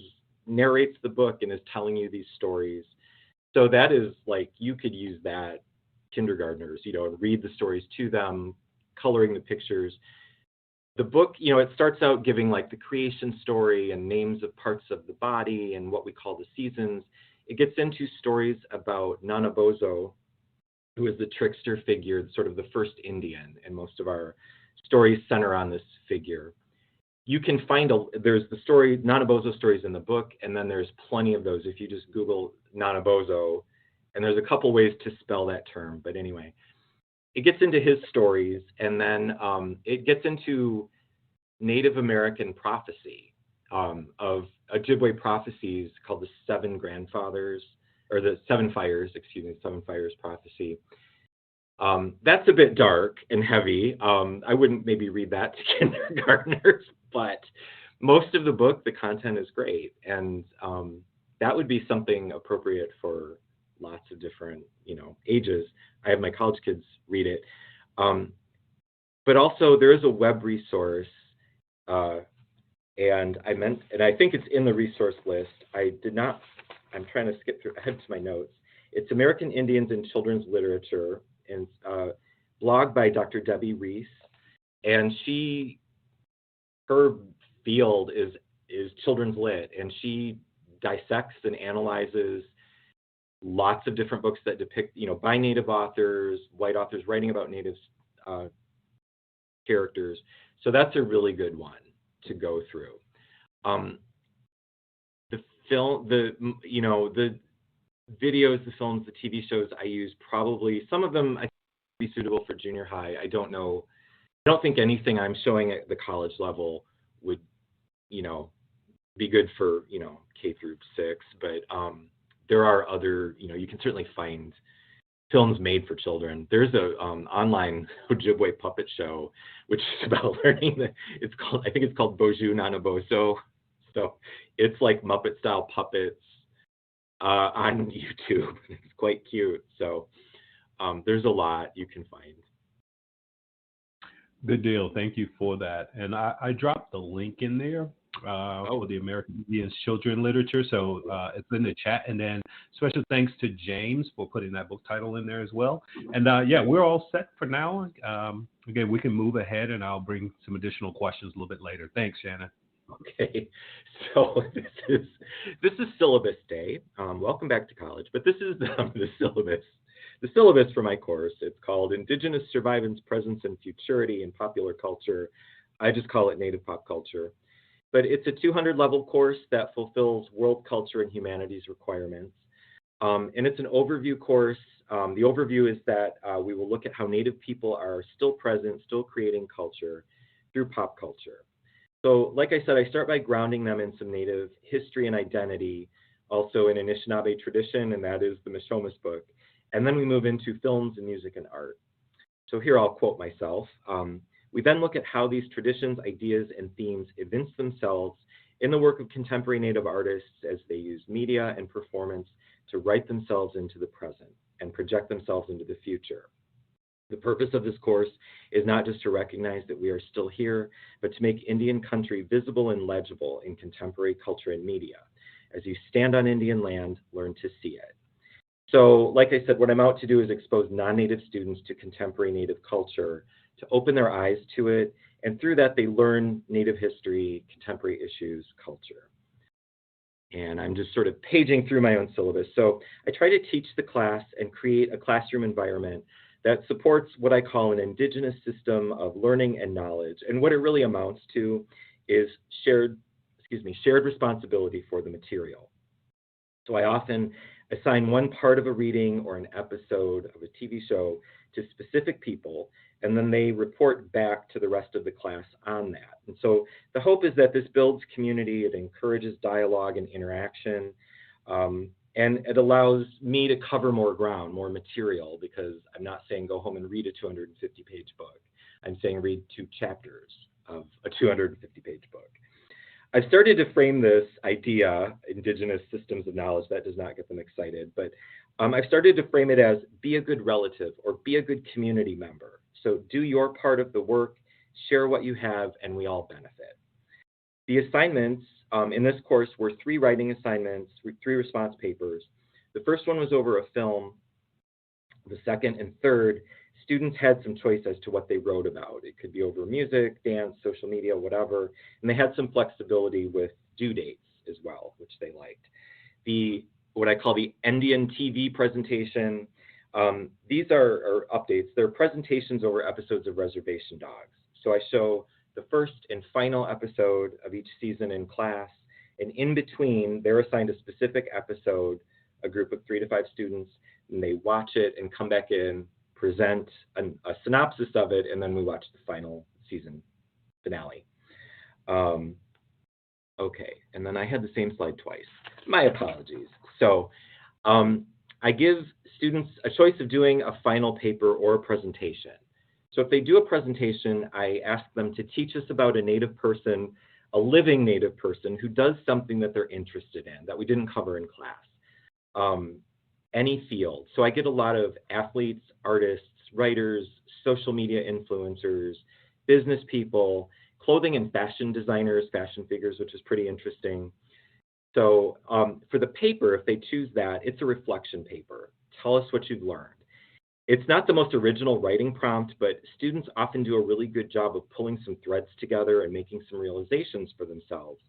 narrates the book and is telling you these stories. So that is like, you could use that, kindergartners, and read the stories to them, coloring the pictures. The book, it starts out giving like the creation story and names of parts of the body and what we call the seasons. It gets into stories about Nanabozo, who is the trickster figure, sort of the first Indian, and most of our stories center on this figure. You can find there's the story, Nanabozo stories in the book, and then there's plenty of those if you just Google Nanabozo, and there's a couple ways to spell that term, but anyway. It gets into his stories, and then it gets into Native American prophecy of Ojibwe prophecies called the Seven Grandfathers, or the Seven Fires, Seven Fires prophecy. That's a bit dark and heavy. I wouldn't maybe read that to kindergartners, but most of the book, the content is great, and that would be something appropriate for lots of different, ages. I have my college kids read it. But also there is a web resource, and I think it's in the resource list. I'm trying to skip ahead to my notes. It's American Indians in Children's Literature, and blog by Dr. Debbie Reese. And her field is children's lit, and she dissects and analyzes lots of different books that depict, by Native authors, white authors writing about Native characters. So that's a really good one to go through. The film, the videos, the films, the TV shows I use, probably some of them I think would be suitable for junior high. I don't know. I don't think anything I'm showing at the college level would, be good for, K through 6, but there are other, you can certainly find films made for children. There's a online Ojibwe puppet show, which is about learning I think it's called Boju Nanabozo. So it's like Muppet style puppets on YouTube. It's quite cute. So there's a lot you can find. Good deal. Thank you for that. And I dropped the link in there for the American Indians Children Literature. So it's in the chat. And then special thanks to James for putting that book title in there as well. And yeah, we're all set for now. Again, we can move ahead and I'll bring some additional questions a little bit later. Thanks, Shannon. Okay, so this is syllabus day. Welcome back to college, but this is the syllabus. The syllabus for my course. It's called Indigenous Survivance, Presence, and Futurity in Popular Culture. I just call it Native Pop Culture. But it's a 200-level course that fulfills world culture and humanities requirements. And it's an overview course. The overview is that we will look at how Native people are still present, still creating culture through pop culture. So like I said, I start by grounding them in some Native history and identity, also in Anishinaabe tradition, and that is the Mishomis book. And then we move into films and music and art. So here I'll quote myself. We then look at how these traditions, ideas, and themes evince themselves in the work of contemporary Native artists as they use media and performance to write themselves into the present and project themselves into the future. The purpose of this course is not just to recognize that we are still here, but to make Indian country visible and legible in contemporary culture and media. As you stand on Indian land, learn to see it. So, like I said, what I'm out to do is expose non-Native students to contemporary Native culture, to open their eyes to it, and through that they learn Native history, contemporary issues, culture. And I'm just sort of paging through my own syllabus. So I try to teach the class and create a classroom environment that supports what I call an indigenous system of learning and knowledge. And what it really amounts to is shared responsibility for the material. So I often assign one part of a reading or an episode of a TV show to specific people, and then they report back to the rest of the class on that. And so the hope is that this builds community, it encourages dialogue and interaction, and it allows me to cover more ground, more material, because I'm not saying go home and read a 250-page book. I'm saying read 2 chapters of a 250-page book. I've started to frame this idea, indigenous systems of knowledge, that does not get them excited, but I've started to frame it as be a good relative or be a good community member. So do your part of the work, share what you have, and we all benefit. The assignments in this course were 3 writing assignments, 3 response papers. The first one was over a film. The second and third, students had some choice as to what they wrote about. It could be over music, dance, social media, whatever. And they had some flexibility with due dates as well, which they liked. What I call the Indian TV presentation, these are updates. They're presentations over episodes of Reservation Dogs. So I show the first and final episode of each season in class, and in between, they're assigned a specific episode, a group of 3 to 5 students, and they watch it and come back in, present a synopsis of it, and then we watch the final season finale. Okay, and then I had the same slide twice. My apologies. So I give students a choice of doing a final paper or a presentation. So if they do a presentation, I ask them to teach us about a Native person, a living Native person who does something that they're interested in that we didn't cover in class. Any field. So I get a lot of athletes, artists, writers, social media influencers, business people, clothing and fashion designers, fashion figures, which is pretty interesting. So for the paper, if they choose that, it's a reflection paper. Tell us what you've learned. It's not the most original writing prompt, but students often do a really good job of pulling some threads together and making some realizations for themselves.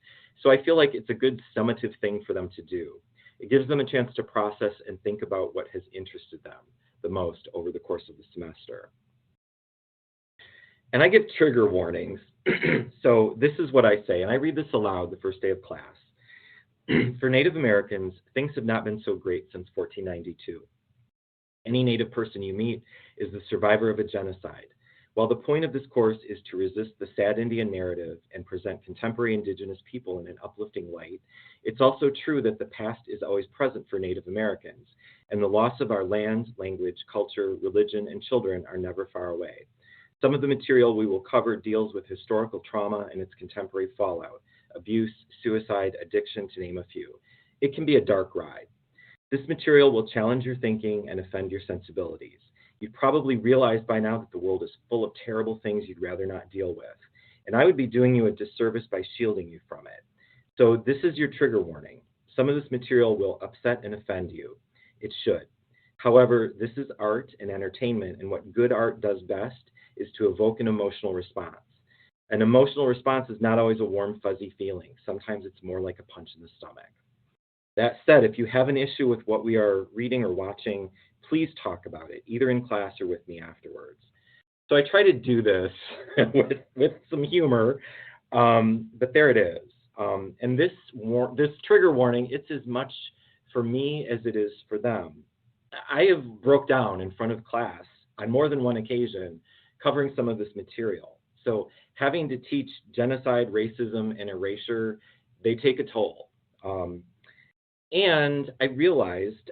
So I feel like it's a good summative thing for them to do. It gives them a chance to process and think about what has interested them the most over the course of the semester. And I give trigger warnings. So this is what I say, and I read this aloud the first day of class. For Native Americans, things have not been so great since 1492. Any Native person you meet is the survivor of a genocide. While the point of this course is to resist the sad Indian narrative and present contemporary Indigenous people in an uplifting light, it's also true that the past is always present for Native Americans, and the loss of our land, language, culture, religion, and children are never far away. Some of the material we will cover deals with historical trauma and its contemporary fallout, abuse, suicide, addiction, to name a few. It can be a dark ride. This material will challenge your thinking and offend your sensibilities. You've probably realized by now that the world is full of terrible things you'd rather not deal with. and I would be doing you a disservice by shielding you from it. So this is your trigger warning. Some of this material will upset and offend you. It should. However, this is art and entertainment, and what good art does best is to evoke an emotional response. An emotional response is not always a warm, fuzzy feeling. Sometimes it's more like a punch in the stomach. That said, if you have an issue with what we are reading or watching, please talk about it, either in class or with me afterwards. So I try to do this with some humor, but there it is. And this trigger warning, it's as much for me as it is for them. I have broke down in front of class on more than one occasion covering some of this material. So having to teach genocide, racism, and erasure, they take a toll. And I realized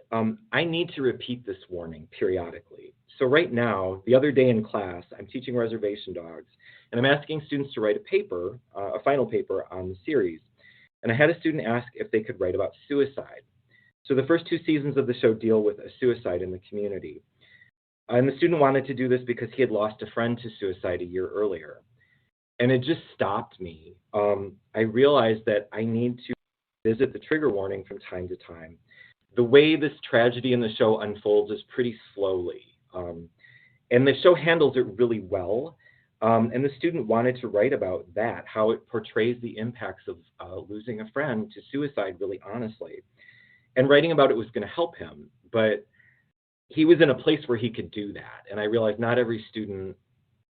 I need to repeat this warning periodically. So right now, the other day in class, I'm teaching reservation dogs, and I'm asking students to write a paper, a final paper on the series. And I had a student ask if they could write about suicide. So the first 2 seasons of the show deal with a suicide in the community. And the student wanted to do this because he had lost a friend to suicide a year earlier. And it just stopped me. I realized that I need to visit the trigger warning from time to time. The way this tragedy in the show unfolds is pretty slowly. And the show handles it really well. And the student wanted to write about that, how it portrays the impacts of losing a friend to suicide really honestly. And writing about it was going to help him, but he was in a place where he could do that. And I realized not every student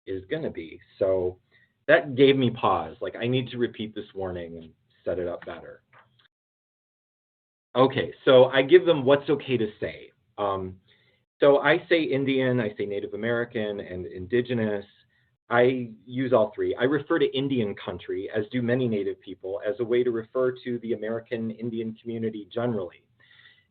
is going to be. So that gave me pause. Like, I need to repeat this warning and set it up better. Okay, so I give them what's okay to say. So I say Indian, I say Native American, and Indigenous. I use all three. I refer to Indian country, as do many Native people, as a way to refer to the American Indian community generally.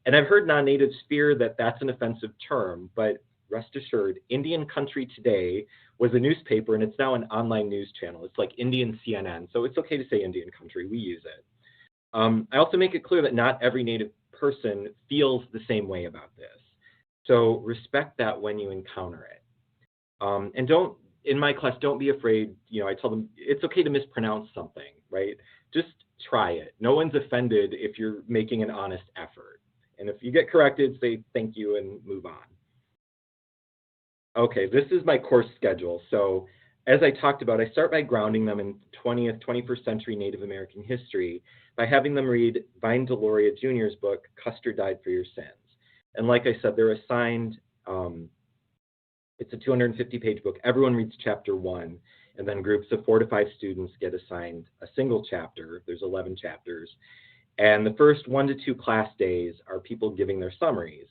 And I've heard non-natives fear that that's an offensive term, but rest assured, Indian Country Today was a newspaper, and it's now an online news channel. It's like Indian CNN, so it's okay to say Indian Country. We use it. I also make it clear that not every Native person feels the same way about this. So respect that when you encounter it. And don't, in my class, don't be afraid. You know, I tell them it's okay to mispronounce something, right? Just try it. No one's offended if you're making an honest effort. And if you get corrected, say thank you and move on. Okay, this is my course schedule. So as I talked about, I start by grounding them in 20th, 21st century Native American history by having them read Vine Deloria Jr.'s book, Custer Died for Your Sins. And like I said, they're assigned, it's a 250-page book. Everyone reads chapter 1, and then groups of 4 to 5 students get assigned a single chapter. There's 11 chapters. And the first 1 to 2 class days are people giving their summaries.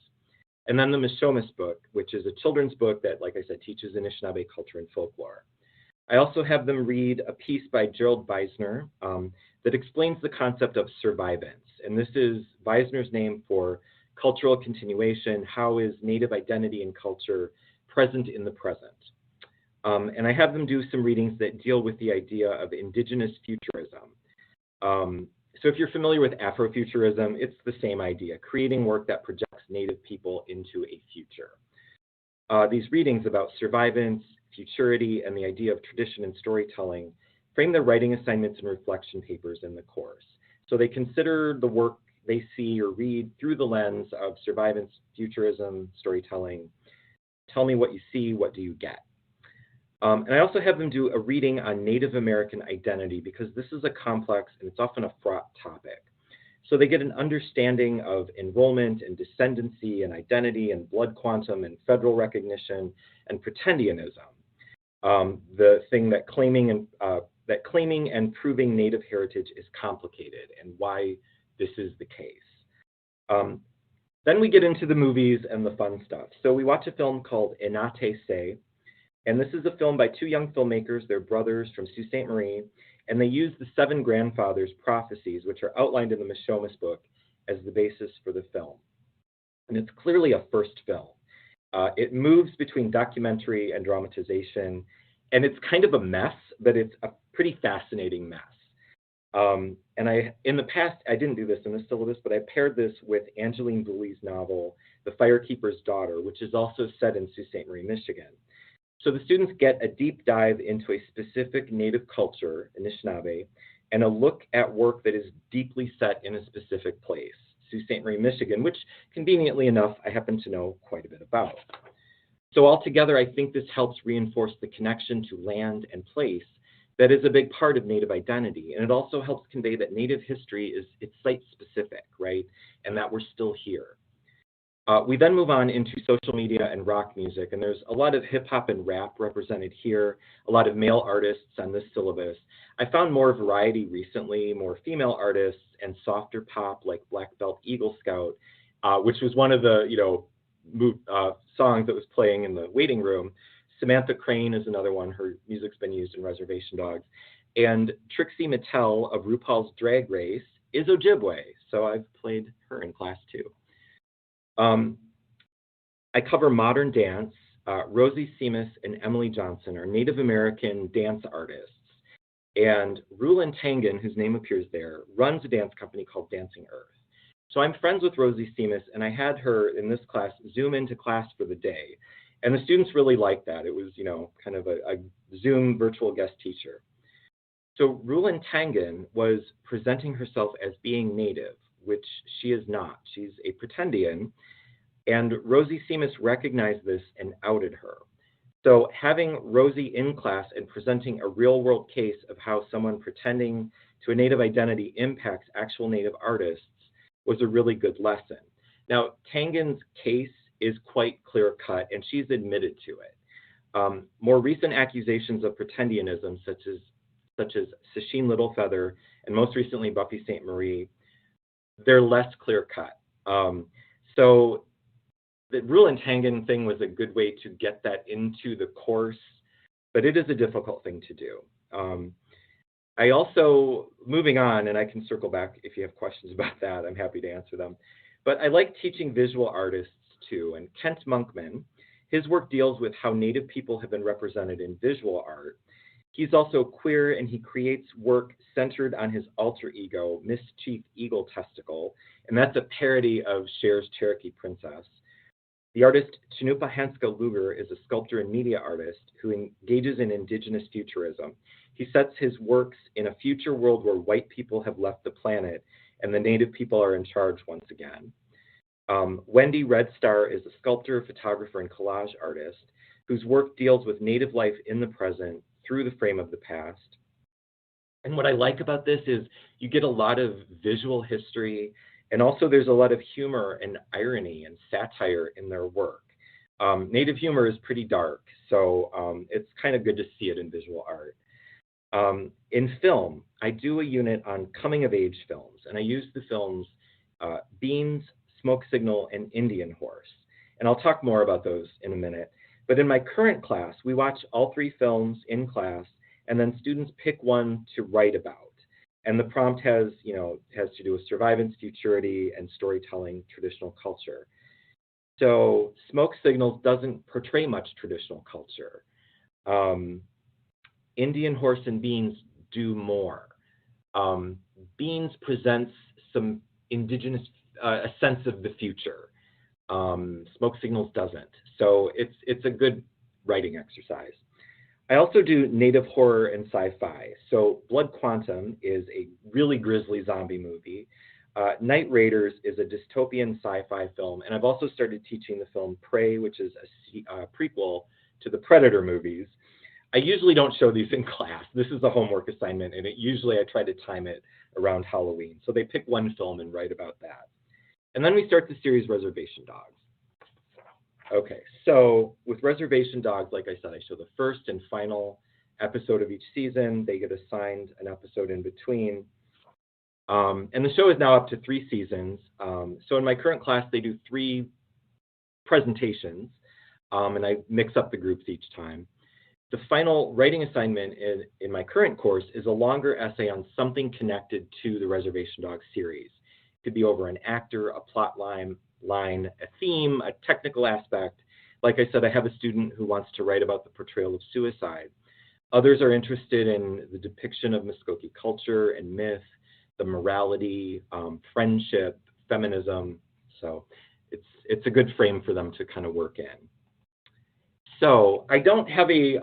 And then the Mishomis book, which is a children's book that, like I said, teaches Anishinaabe culture and folklore. I also have them read a piece by Gerald Weisner that explains the concept of survivance. And this is Weisner's name for cultural continuation. How is Native identity and culture present in the present? And I have them do some readings that deal with the idea of indigenous futurism. So if you're familiar with Afrofuturism, it's the same idea, creating work that projects Native people into a future. These readings about survivance, futurity, and the idea of tradition and storytelling frame their writing assignments and reflection papers in the course. So they consider the work they see or read through the lens of survivance, futurism, storytelling. Tell me what you see, what do you get? And I also have them do a reading on Native American identity because this is a complex and it's often a fraught topic. So they get an understanding of enrollment and descendancy and identity and blood quantum and federal recognition and pretendianism, the thing that claiming and proving Native heritage is complicated and why this is the case. Then we get into the movies and the fun stuff. So we watch a film called Enate Se. And this is a film by 2 young filmmakers. They're brothers from Sault Ste. Marie, and they use the 7 grandfathers' prophecies, which are outlined in the Mishomis book, as the basis for the film. And it's clearly a first film. It moves between documentary and dramatization, and it's kind of a mess, but it's a pretty fascinating mess. And in the past, I didn't do this in the syllabus, but I paired this with Angeline Boulley's novel, The Firekeeper's Daughter, which is also set in Sault Ste. Marie, Michigan. So the students get a deep dive into a specific Native culture, Anishinaabe, and a look at work that is deeply set in a specific place, Sault Ste. Marie, Michigan, which conveniently enough, I happen to know quite a bit about. So altogether, I think this helps reinforce the connection to land and place that is a big part of Native identity. And it also helps convey that Native history is it's site-specific, right? And that we're still here. We then move on into social media and rock music, and there's a lot of hip hop and rap represented here, a lot of male artists on this syllabus. I found more variety recently, more female artists, and softer pop like Black Belt Eagle Scout, which was one of the songs that was playing in the waiting room. Samantha Crane is another one. Her music's been used in Reservation Dogs. And Trixie Mattel of RuPaul's Drag Race is Ojibwe, so I've played her in class too. I cover modern dance. Rosie Seamus and Emily Johnson are Native American dance artists. And Rulin Tangen, whose name appears there, runs a dance company called Dancing Earth. So I'm friends with Rosie Seamus, and I had her in this class Zoom into class for the day. And the students really liked that. It was, kind of a Zoom virtual guest teacher. So Rulin Tangen was presenting herself as being Native, which she is not. She's a pretendian, and Rosie Seamus recognized this and outed her. So having Rosie in class and presenting a real-world case of how someone pretending to a Native identity impacts actual Native artists was a really good lesson. Now, Tangen's case is quite clear-cut, and she's admitted to it. More recent accusations of pretendianism, such as Sasheen Littlefeather and most recently Buffy St. Marie, they're less clear-cut. So the Rulin Tangen thing was a good way to get that into the course, but it is a difficult thing to do. I also, moving on, and I can circle back if you have questions about that, I'm happy to answer them, but I like teaching visual artists too, and Kent Monkman, his work deals with how Native people have been represented in visual art. He's also queer, and he creates work centered on his alter ego, Mischief Eagle Testicle, and that's a parody of Cher's Cherokee Princess. The artist Chinupa Hanska Luger is a sculptor and media artist who engages in indigenous futurism. He sets his works in a future world where white people have left the planet and the Native people are in charge once again. Wendy Red Star is a sculptor, photographer, and collage artist whose work deals with Native life in the present through the frame of the past. And what I like about this is you get a lot of visual history, and also there's a lot of humor and irony and satire in their work. Native humor is pretty dark, so it's kind of good to see it in visual art. In film, I do a unit on coming-of-age films, and I use the films Beans, Smoke Signal, and Indian Horse. And I'll talk more about those in a minute. But in my current class, we watch all three films in class, and then students pick one to write about. And the prompt has to do with survivance, futurity, and storytelling traditional culture. So Smoke Signals doesn't portray much traditional culture. Indian Horse and Beans do more. Beans presents some indigenous, a sense of the future. Smoke Signals doesn't. So it's a good writing exercise. I also do Native horror and sci-fi. So Blood Quantum is a really grisly zombie movie. Night Raiders is a dystopian sci-fi film. And I've also started teaching the film Prey, which is a prequel to the Predator movies. I usually don't show these in class. This is a homework assignment, and usually I try to time it around Halloween. So they pick one film and write about that. And then we start the series Reservation Dogs. Okay, so with Reservation Dogs, like I said, I show the first and final episode of each season. They get assigned an episode in between. And the show is now up to 3 seasons. So in my current class, they do 3 presentations, and I mix up the groups each time. The final writing assignment in my current course is a longer essay on something connected to the Reservation Dogs series. It could be over an actor, a plot line, a theme, a technical aspect. Like I said, I have a student who wants to write about the portrayal of suicide. Others are interested in the depiction of Muskogee culture and myth, the morality, friendship, feminism. So it's a good frame for them to kind of work in. So I don't have a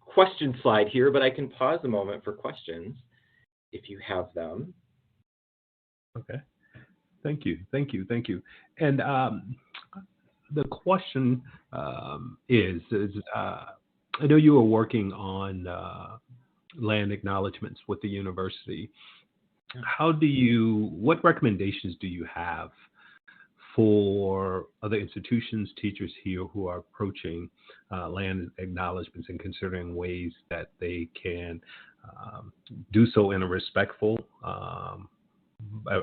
question slide here, but I can pause a moment for questions if you have them. Okay. Thank you. And the question is I know you are working on land acknowledgements with the university. What recommendations do you have for other institutions, teachers here who are approaching land acknowledgements and considering ways that they can do so in a respectful,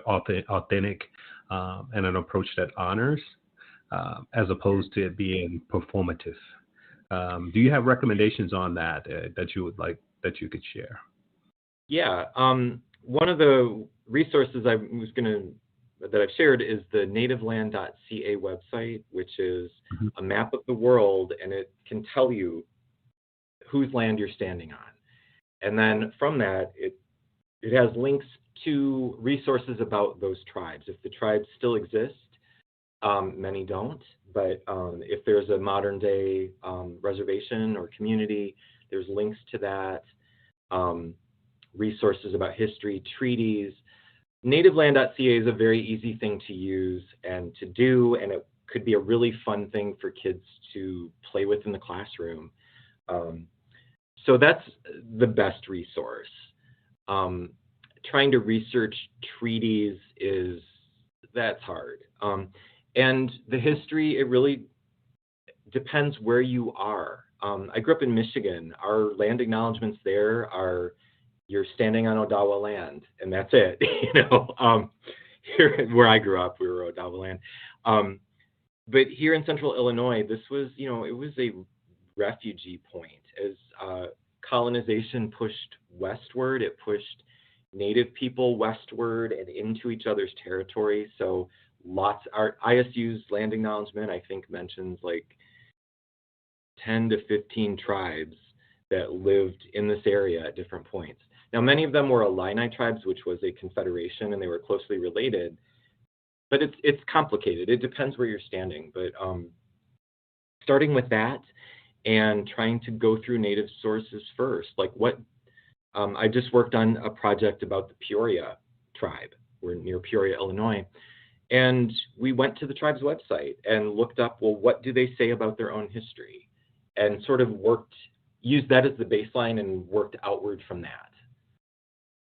authentic, and an approach that honors, as opposed to it being performative? Do you have recommendations on that that you would like that you could share? Yeah, one of the resources that I've shared is the nativeland.ca website, which is a map of the world, and it can tell you whose land you're standing on. And then from that, it has links to resources about those tribes. If the tribes still exist, many don't, but if there's a modern day reservation or community, there's links to that, resources about history, treaties. Nativeland.ca is a very easy thing to use and to do, and it could be a really fun thing for kids to play with in the classroom. So that's the best resource. Trying to research treaties that's hard. And the history, it really depends where you are. I grew up in Michigan. Our land acknowledgements there are you're standing on Odawa land, and that's it. Here where I grew up, we were Odawa land. But here in central Illinois, this was, it was a refugee point. As colonization pushed westward, it pushed Native people westward and into each other's territory. So our ISU's land acknowledgement, I think, mentions like 10 to 15 tribes that lived in this area at different points. Now, many of them were Illini tribes, which was a confederation, and they were closely related. But it's complicated. It depends where you're standing. But starting with that and trying to go through Native sources first, like I just worked on a project about the Peoria tribe. We're near Peoria, Illinois. And we went to the tribe's website and looked up, well, what do they say about their own history? And sort of used that as the baseline and worked outward from that.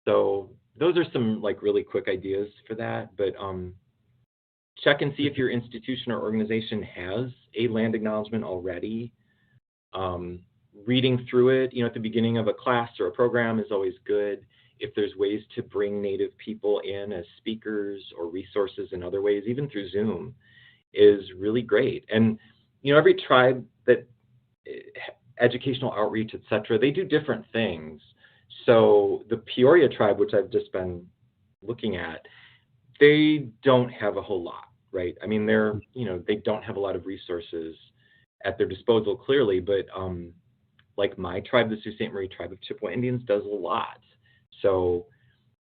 So those are some like really quick ideas for that. But check and see if your institution or organization has a land acknowledgement already. Reading through it, at the beginning of a class or a program is always good. If there's ways to bring Native people in as speakers or resources in other ways, even through Zoom, is really great. And, every tribe that educational outreach, etc., they do different things. So the Peoria tribe, which I've just been looking at, they don't have a whole lot, right? I mean, they don't have a lot of resources at their disposal, clearly, but like my tribe, the Sault Ste. Marie tribe of Chippewa Indians, does a lot. So,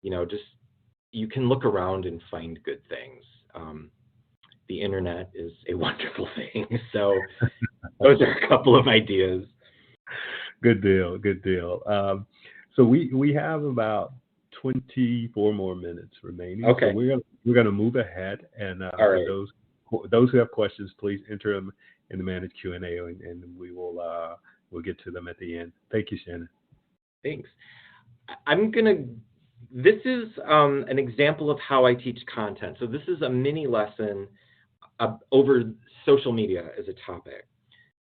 just you can look around and find good things. The internet is a wonderful thing. So those are a couple of ideas. Good deal. So we have about 24 more minutes remaining. Okay. So we're gonna move ahead, and All right. for those who have questions, please enter them in the managed Q&A, and we will we'll get to them at the end. Thank you, Shannon. Thanks. This is an example of how I teach content. So this is a mini lesson over social media as a topic.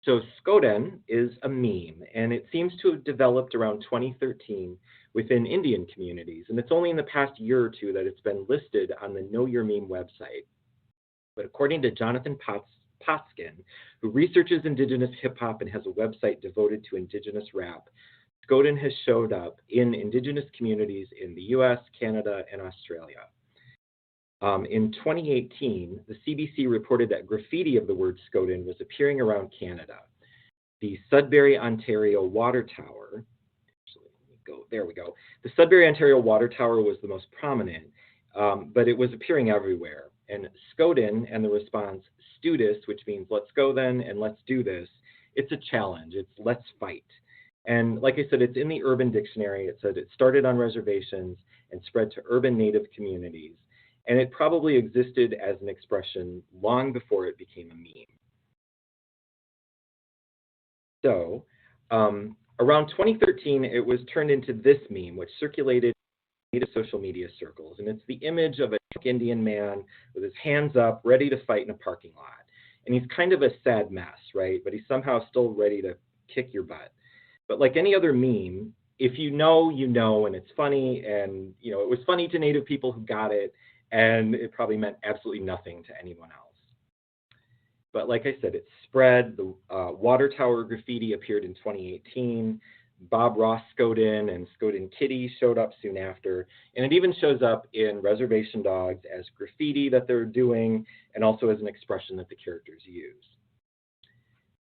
So Skoden is a meme, and it seems to have developed around 2013 within Indian communities. And it's only in the past year or two that it's been listed on the Know Your Meme website. But according to Jonathan Potskin, who researches Indigenous hip-hop and has a website devoted to Indigenous rap, Skoden has showed up in Indigenous communities in the US, Canada, and Australia. In 2018, the CBC reported that graffiti of the word Skoden was appearing around Canada. The Sudbury, Ontario water tower, there we go. The Sudbury, Ontario water tower was the most prominent, but it was appearing everywhere. And Skoden and the response, Studis, which means let's go then and let's do this, it's a challenge. It's let's fight. And like I said, it's in the Urban Dictionary. It said it started on reservations and spread to urban Native communities. And it probably existed as an expression long before it became a meme. So around 2013, it was turned into this meme, which circulated in Native social media circles. And it's the image of a drunk Indian man with his hands up, ready to fight in a parking lot. And he's kind of a sad mess, right? But he's somehow still ready to kick your butt. But like any other meme, if you know, you know, and it's funny, and you know, it was funny to Native people who got it, and it probably meant absolutely nothing to anyone else. But like I said, it spread. The water tower graffiti appeared in 2018. Bob Ross Skoden and Skoden Kitty showed up soon after. And it even shows up in Reservation Dogs as graffiti that they're doing, and also as an expression that the characters use.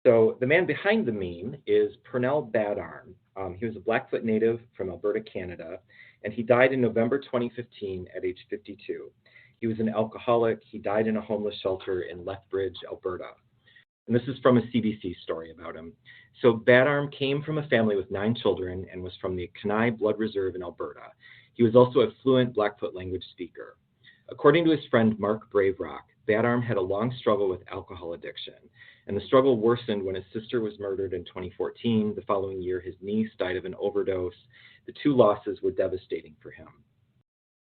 So the man behind the meme is Pernell Badarm. He was a Blackfoot native from Alberta, Canada, and he died in November 2015 at age 52. He was an alcoholic. He died in a homeless shelter in Lethbridge, Alberta. And this is from a CBC story about him. So Badarm came from a family with 9 children and was from the Kenai Blood Reserve in Alberta. He was also a fluent Blackfoot language speaker. According to his friend Mark Braverock, Badarm had a long struggle with alcohol addiction, and the struggle worsened when his sister was murdered in 2014. The following year, his niece died of an overdose. The 2 losses were devastating for him.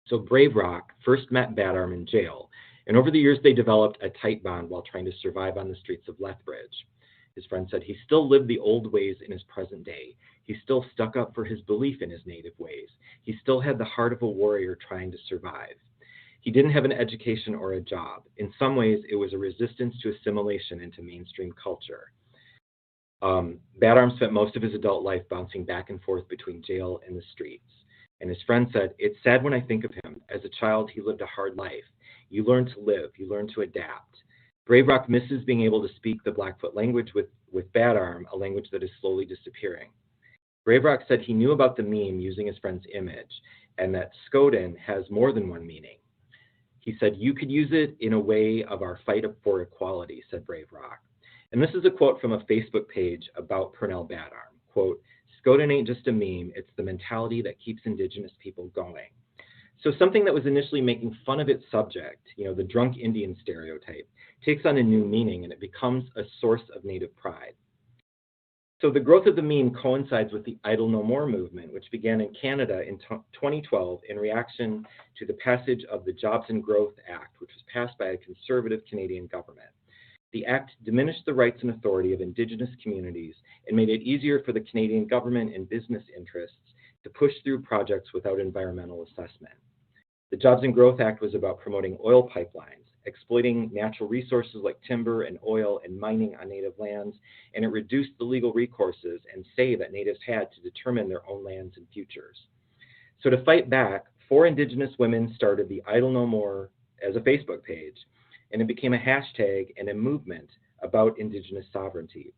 So Braverock first met Badarm in jail, and over the years they developed a tight bond while trying to survive on the streets of Lethbridge. His friend said he still lived the old ways in his present day. He still stuck up for his belief in his native ways. He still had the heart of a warrior trying to survive. He didn't have an education or a job. In some ways, it was a resistance to assimilation into mainstream culture. Badarm spent most of his adult life bouncing back and forth between jail and the streets. And his friend said, "It's sad when I think of him. As a child, he lived a hard life. You learn to live. You learn to adapt." Braverock misses being able to speak the Blackfoot language with Badarm, a language that is slowly disappearing. Braverock said he knew about the meme using his friend's image, and that Skoden has more than one meaning. He said, "You could use it in a way of our fight for equality," said Braverock. And this is a quote from a Facebook page about Pernell Badarm. Quote, "Skoden ain't just a meme, it's the mentality that keeps Indigenous people going." So something that was initially making fun of its subject, the drunk Indian stereotype, takes on a new meaning, and it becomes a source of Native pride. So the growth of the meme coincides with the Idle No More movement, which began in Canada in 2012 in reaction to the passage of the Jobs and Growth Act, which was passed by a conservative Canadian government. The act diminished the rights and authority of Indigenous communities and made it easier for the Canadian government and business interests to push through projects without environmental assessment. The Jobs and Growth Act was about promoting oil pipelines, exploiting natural resources like timber and oil and mining on Native lands, and it reduced the legal recourses and say that Natives had to determine their own lands and futures. So to fight back, 4 Indigenous women started the Idle No More as a Facebook page, and it became a hashtag and a movement about Indigenous sovereignty.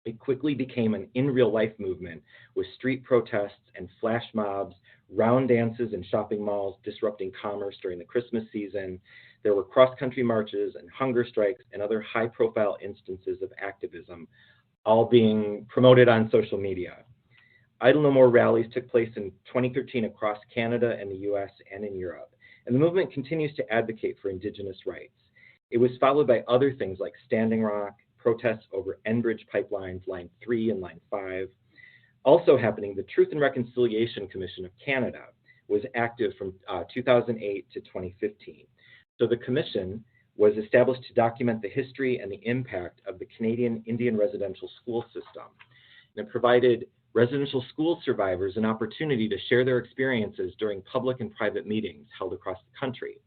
It quickly became an in-real-life movement with street protests and flash mobs, round dances in shopping malls disrupting commerce during the Christmas season. There were cross-country marches and hunger strikes and other high-profile instances of activism, all being promoted on social media. Idle No More rallies took place in 2013 across Canada and the US and in Europe, and the movement continues to advocate for Indigenous rights. It was followed by other things like Standing Rock, protests over Enbridge pipelines, Line 3 and Line 5. Also happening, the Truth and Reconciliation Commission of Canada was active from 2008 to 2015. So the commission was established to document the history and the impact of the Canadian Indian residential school system. And it provided residential school survivors an opportunity to share their experiences during public and private meetings held across the country.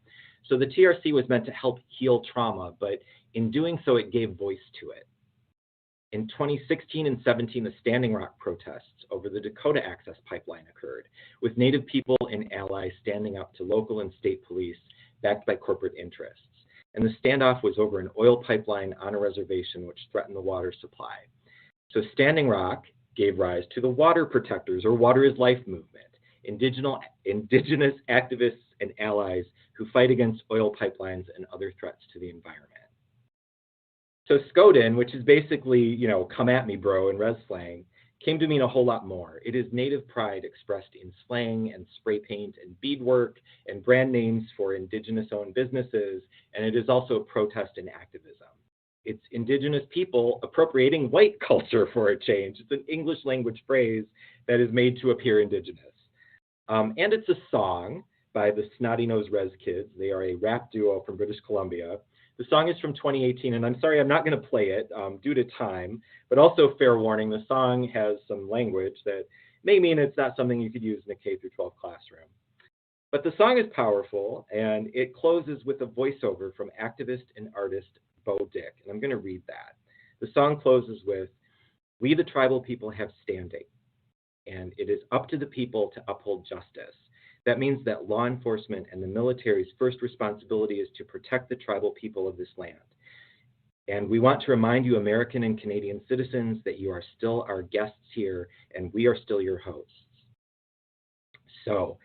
So the TRC was meant to help heal trauma, but in doing so, it gave voice to it. In 2016 and 17, the Standing Rock protests over the Dakota Access Pipeline occurred, with Native people and allies standing up to local and state police backed by corporate interests. And the standoff was over an oil pipeline on a reservation which threatened the water supply. So Standing Rock gave rise to the Water Protectors, or Water is Life movement, Indigenous activists and allies who fight against oil pipelines and other threats to the environment. So Skoden, which is basically, you know, come at me, bro, in res slang, came to mean a whole lot more. It is native pride expressed in slang and spray paint and beadwork and brand names for indigenous-owned businesses, and it is also protest and activism. It's indigenous people appropriating white culture for a change. It's an English language phrase that is made to appear indigenous. And it's a song by the Snotty Nose Res Kids. They are a rap duo from British Columbia. The song is from 2018, and I'm sorry, I'm not going to play it due to time, but also fair warning, the song has some language that may mean it's not something you could use in a K through 12 classroom. But the song is powerful, and it closes with a voiceover from activist and artist Bo Dick, and I'm going to read that. The song closes with, "We the tribal people have standing, and it is up to the people to uphold justice. That means that law enforcement and the military's first responsibility is to protect the tribal people of this land. And we want to remind you, American and Canadian citizens, that you are still our guests here, and we are still your hosts." So,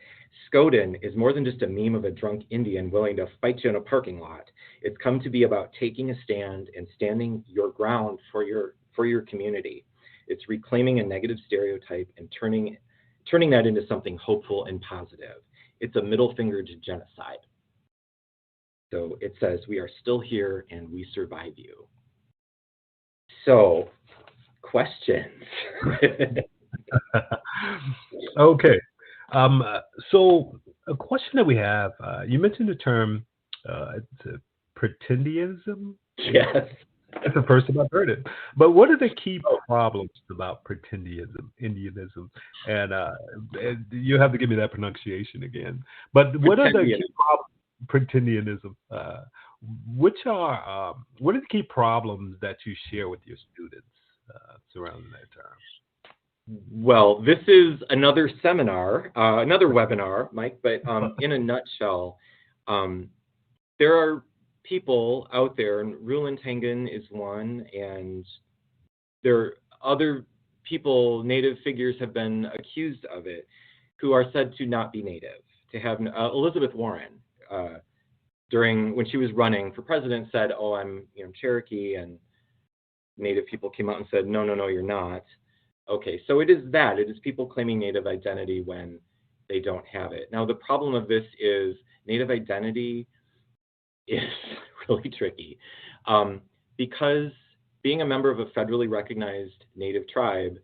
Skoden is more than just a meme of a drunk Indian willing to fight you in a parking lot. It's come to be about taking a stand and standing your ground for your community. It's reclaiming a negative stereotype and turning that into something hopeful and positive. It's a middle finger to genocide. So it says, "We are still here and we survive you." So, questions? Okay. So a question that we have, you mentioned the term pretendianism. Yes. That's the first time I've heard it. But what are the key problems about pretendianism, Indianism? And you have to give me that pronunciation again. But what are the key problems? Pretendianism. What are the key problems that you share with your students surrounding that term? Well, this is another seminar, another webinar, Mike, but in a nutshell, there are people out there, and Rulentangen is one, and there are other people, native figures have been accused of it, who are said to not be native. To have Elizabeth Warren, when she was running for president, said, "Oh, I'm Cherokee," and native people came out and said, "No, you're not." Okay, so it is people claiming native identity when they don't have it. Now, the problem of this is native identity is really tricky because being a member of a federally recognized native tribe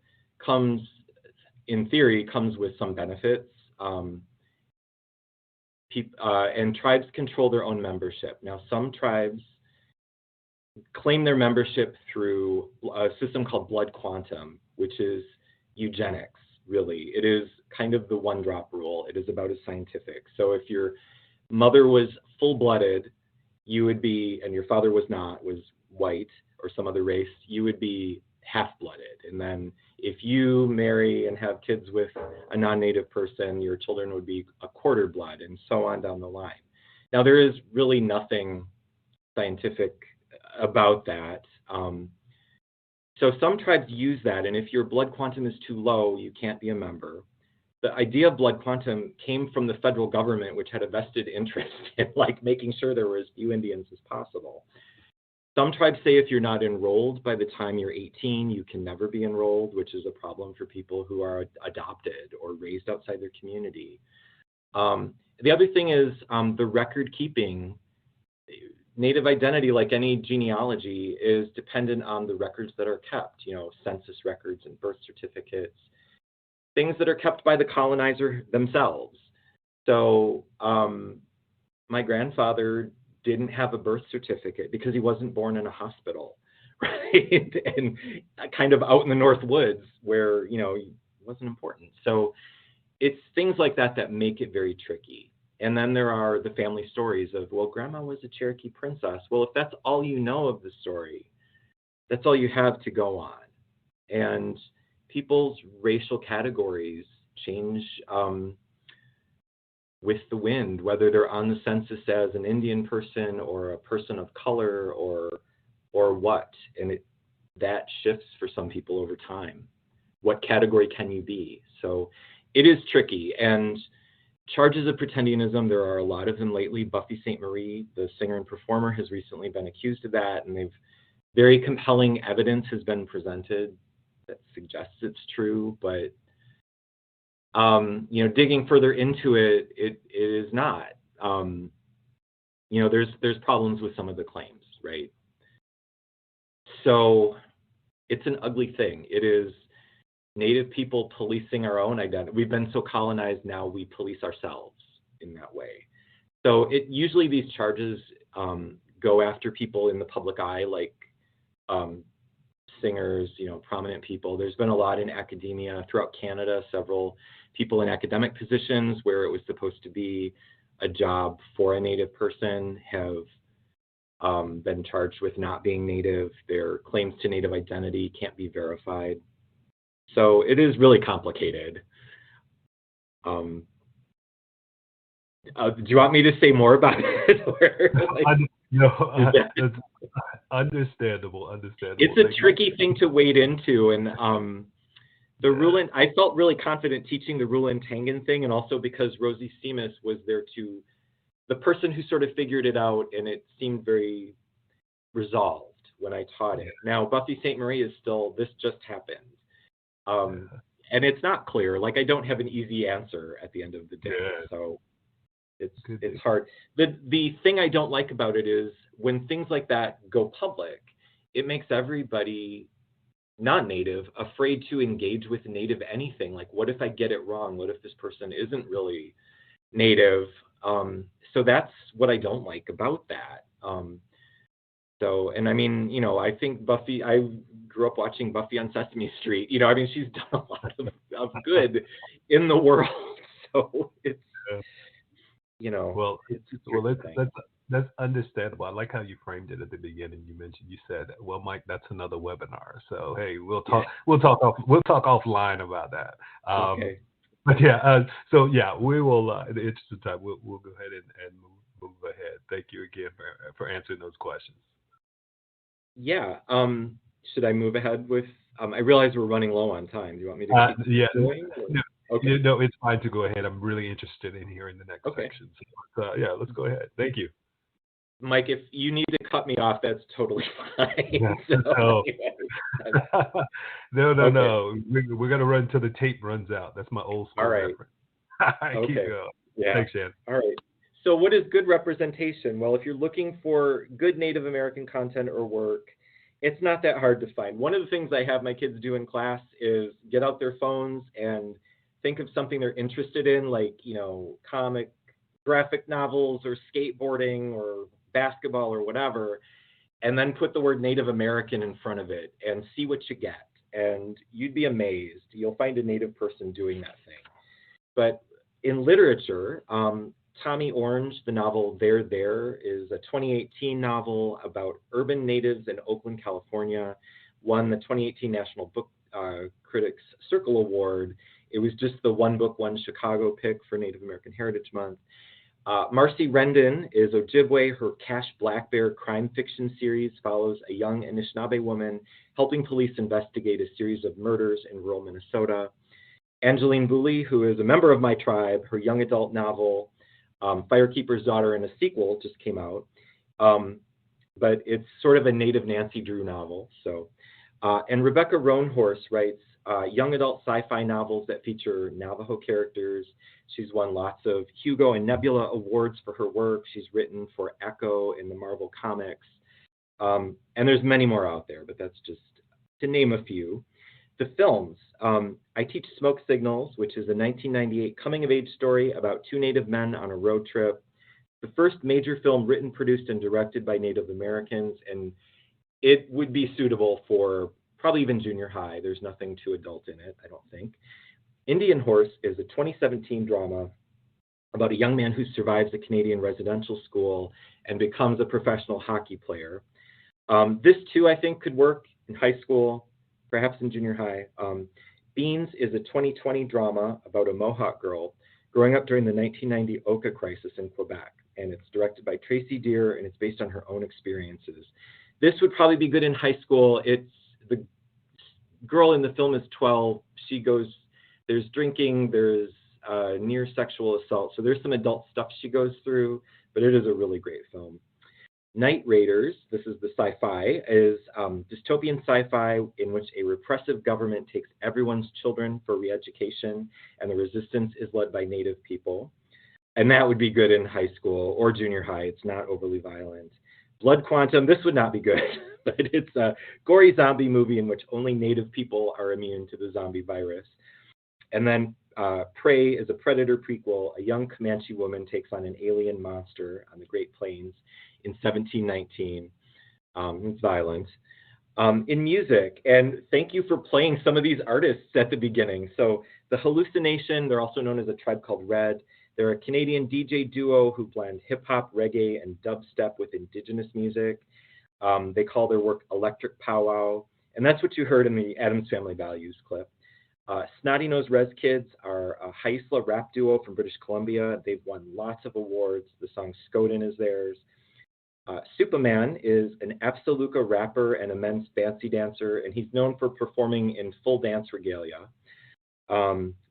in theory, comes with some benefits. And tribes control their own membership. Now, some tribes claim their membership through a system called blood quantum, which is eugenics, really. It is kind of the one-drop rule. It is about as scientific. So if your mother was full-blooded, you would be, and your father was not, was white or some other race, you would be half-blooded. And then if you marry and have kids with a non-native person, your children would be a quarter blood, and so on down the line. Now, there is really nothing scientific about that. So some tribes use that, and if your blood quantum is too low, you can't be a member. The idea of blood quantum came from the federal government, which had a vested interest in making sure there were as few Indians as possible. Some tribes say if you're not enrolled by the time you're 18, you can never be enrolled, which is a problem for people who are adopted or raised outside their community. The other thing is the record keeping. Native identity, like any genealogy, is dependent on the records that are kept, census records and birth certificates, things that are kept by the colonizer themselves. So my grandfather didn't have a birth certificate because he wasn't born in a hospital, right? And kind of out in the North Woods where, it wasn't important. So it's things like that that make it very tricky. And then there are the family stories of, well, grandma was a Cherokee princess. Well, if that's all you know of the story, that's all you have to go on. And people's racial categories change with the wind, whether they're on the census as an Indian person or a person of color or what. And that shifts for some people over time. What category can you be? So it is tricky. And charges of pretendianism, there are a lot of them lately. Buffy St. Marie, the singer and performer, has recently been accused of that, and they've very compelling evidence has been presented that suggests it's true, but you know, digging further into it, it is not. You know, there's problems with some of the claims, right? So it's an ugly thing. It is Native people policing our own identity. We've been so colonized now, we police ourselves in that way. So usually these charges go after people in the public eye, like singers, you know, prominent people. There's been a lot in academia throughout Canada, several people in academic positions where it was supposed to be a job for a Native person have been charged with not being Native. Their claims to Native identity can't be verified. So it is really complicated. Do you want me to say more about it? It's understandable. It's a tricky thing to wade into, and the Rulin, I felt really confident teaching the Rulin Tangan thing, and also because Rosie Seamus was there to, the person who sort of figured it out, and it seemed very resolved when I taught it. Now, Buffy St. Marie is still, this just happened. And it's not clear, like I don't have an easy answer at the end of the day, so it's hard. The thing I don't like about it is when things like that go public, it makes everybody non-Native afraid to engage with Native anything. Like, what if I get it wrong? What if this person isn't really Native? So that's what I don't like about that. So, and I mean, you know, I think Buffy, I grew up watching Buffy on Sesame Street. You know, I mean, she's done a lot of good in the world. So it's, you know, well, that's understandable. I like how you framed it at the beginning. You said, well, Mike, that's another webinar. So, hey, we'll talk offline about that. Okay. But yeah, so yeah, we will, in the interest of time, we'll go ahead and move ahead. Thank you again for answering those questions. Yeah. Should I move ahead with, I realize we're running low on time. Do you want me to keep going? No, okay. No, it's fine to go ahead. I'm really interested in hearing the next section. So, yeah, let's go ahead. Thank you. Mike, if you need to cut me off, that's totally fine. No. No. We're going to run until the tape runs out. That's my old school reference. Okay. Keep going. Yeah. Thanks, Shannon. All right. So what is good representation? Well, if you're looking for good Native American content or work, it's not that hard to find. One of the things I have my kids do in class is get out their phones and think of something they're interested in, like, you know, comic, graphic novels or skateboarding or basketball or whatever, and then put the word Native American in front of it and see what you get. And you'd be amazed. You'll find a Native person doing that thing. But in literature, Tommy Orange, the novel There is a 2018 novel about urban natives in Oakland, California, won the 2018 National Book Critics Circle Award. It was just the One Book, One Chicago pick for Native American Heritage Month. Marcy Rendon is Ojibwe. Her Cash Black Bear crime fiction series follows a young Anishinaabe woman helping police investigate a series of murders in rural Minnesota. Angeline Booley, who is a member of my tribe, her young adult novel, Firekeeper's Daughter, and a sequel just came out. But it's sort of a Native Nancy Drew novel. So, and Rebecca Roanhorse writes young adult sci-fi novels that feature Navajo characters. She's won lots of Hugo and Nebula awards for her work. She's written for Echo in the Marvel Comics. And there's many more out there, but that's just to name a few. The films. I teach Smoke Signals, which is a 1998 coming-of-age story about two Native men on a road trip. The first major film written, produced, and directed by Native Americans, and it would be suitable for probably even junior high. There's nothing too adult in it, I don't think. Indian Horse is a 2017 drama about a young man who survives a Canadian residential school and becomes a professional hockey player. This, too, I think could work in high school, perhaps in junior high. Beans is a 2020 drama about a Mohawk girl growing up during the 1990 Oka crisis in Quebec, and it's directed by Tracy Deer, and it's based on her own experiences. This would probably be good in high school. It's the girl in the film is 12. She goes, there's drinking, there's near sexual assault, so there's some adult stuff she goes through, but it is a really great film. Night Raiders, this is the sci-fi, is dystopian sci-fi in which a repressive government takes everyone's children for re-education, and the resistance is led by Native people. And that would be good in high school or junior high. It's not overly violent. Blood Quantum, this would not be good, but it's a gory zombie movie in which only Native people are immune to the zombie virus. And then Prey is a Predator prequel. A young Comanche woman takes on an alien monster on the Great Plains in 1719. It's violent. In music, and thank you for playing some of these artists at the beginning. So The Hallucination, they're also known as A Tribe Called Red. They're a Canadian DJ duo who blend hip-hop, reggae, and dubstep with indigenous music. They call their work Electric Powwow, and that's what you heard in the Addams Family Values clip. Snotty Nose Rez Kids are a Haisla rap duo from British Columbia. They've won lots of awards. The song Skoden is theirs. Superman is an Absoluka rapper and a men's fancy dancer, and he's known for performing in full dance regalia.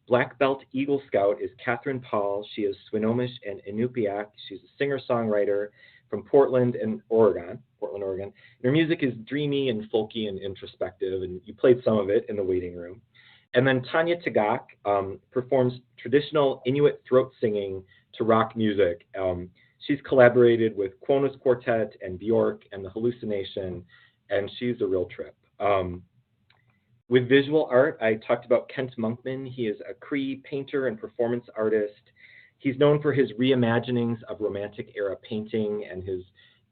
Black Belt Eagle Scout is Catherine Paul. She is Swinomish and Inupiaq. She's a singer-songwriter from Portland, Oregon. And her music is dreamy and folky and introspective, and you played some of it in the waiting room. And then Tanya Tagak performs traditional Inuit throat singing to rock music. She's collaborated with Quonas Quartet and Bjork and The Hallucination, and she's a real trip. With visual art, I talked about Kent Monkman. He is a Cree painter and performance artist. He's known for his reimaginings of Romantic era painting and his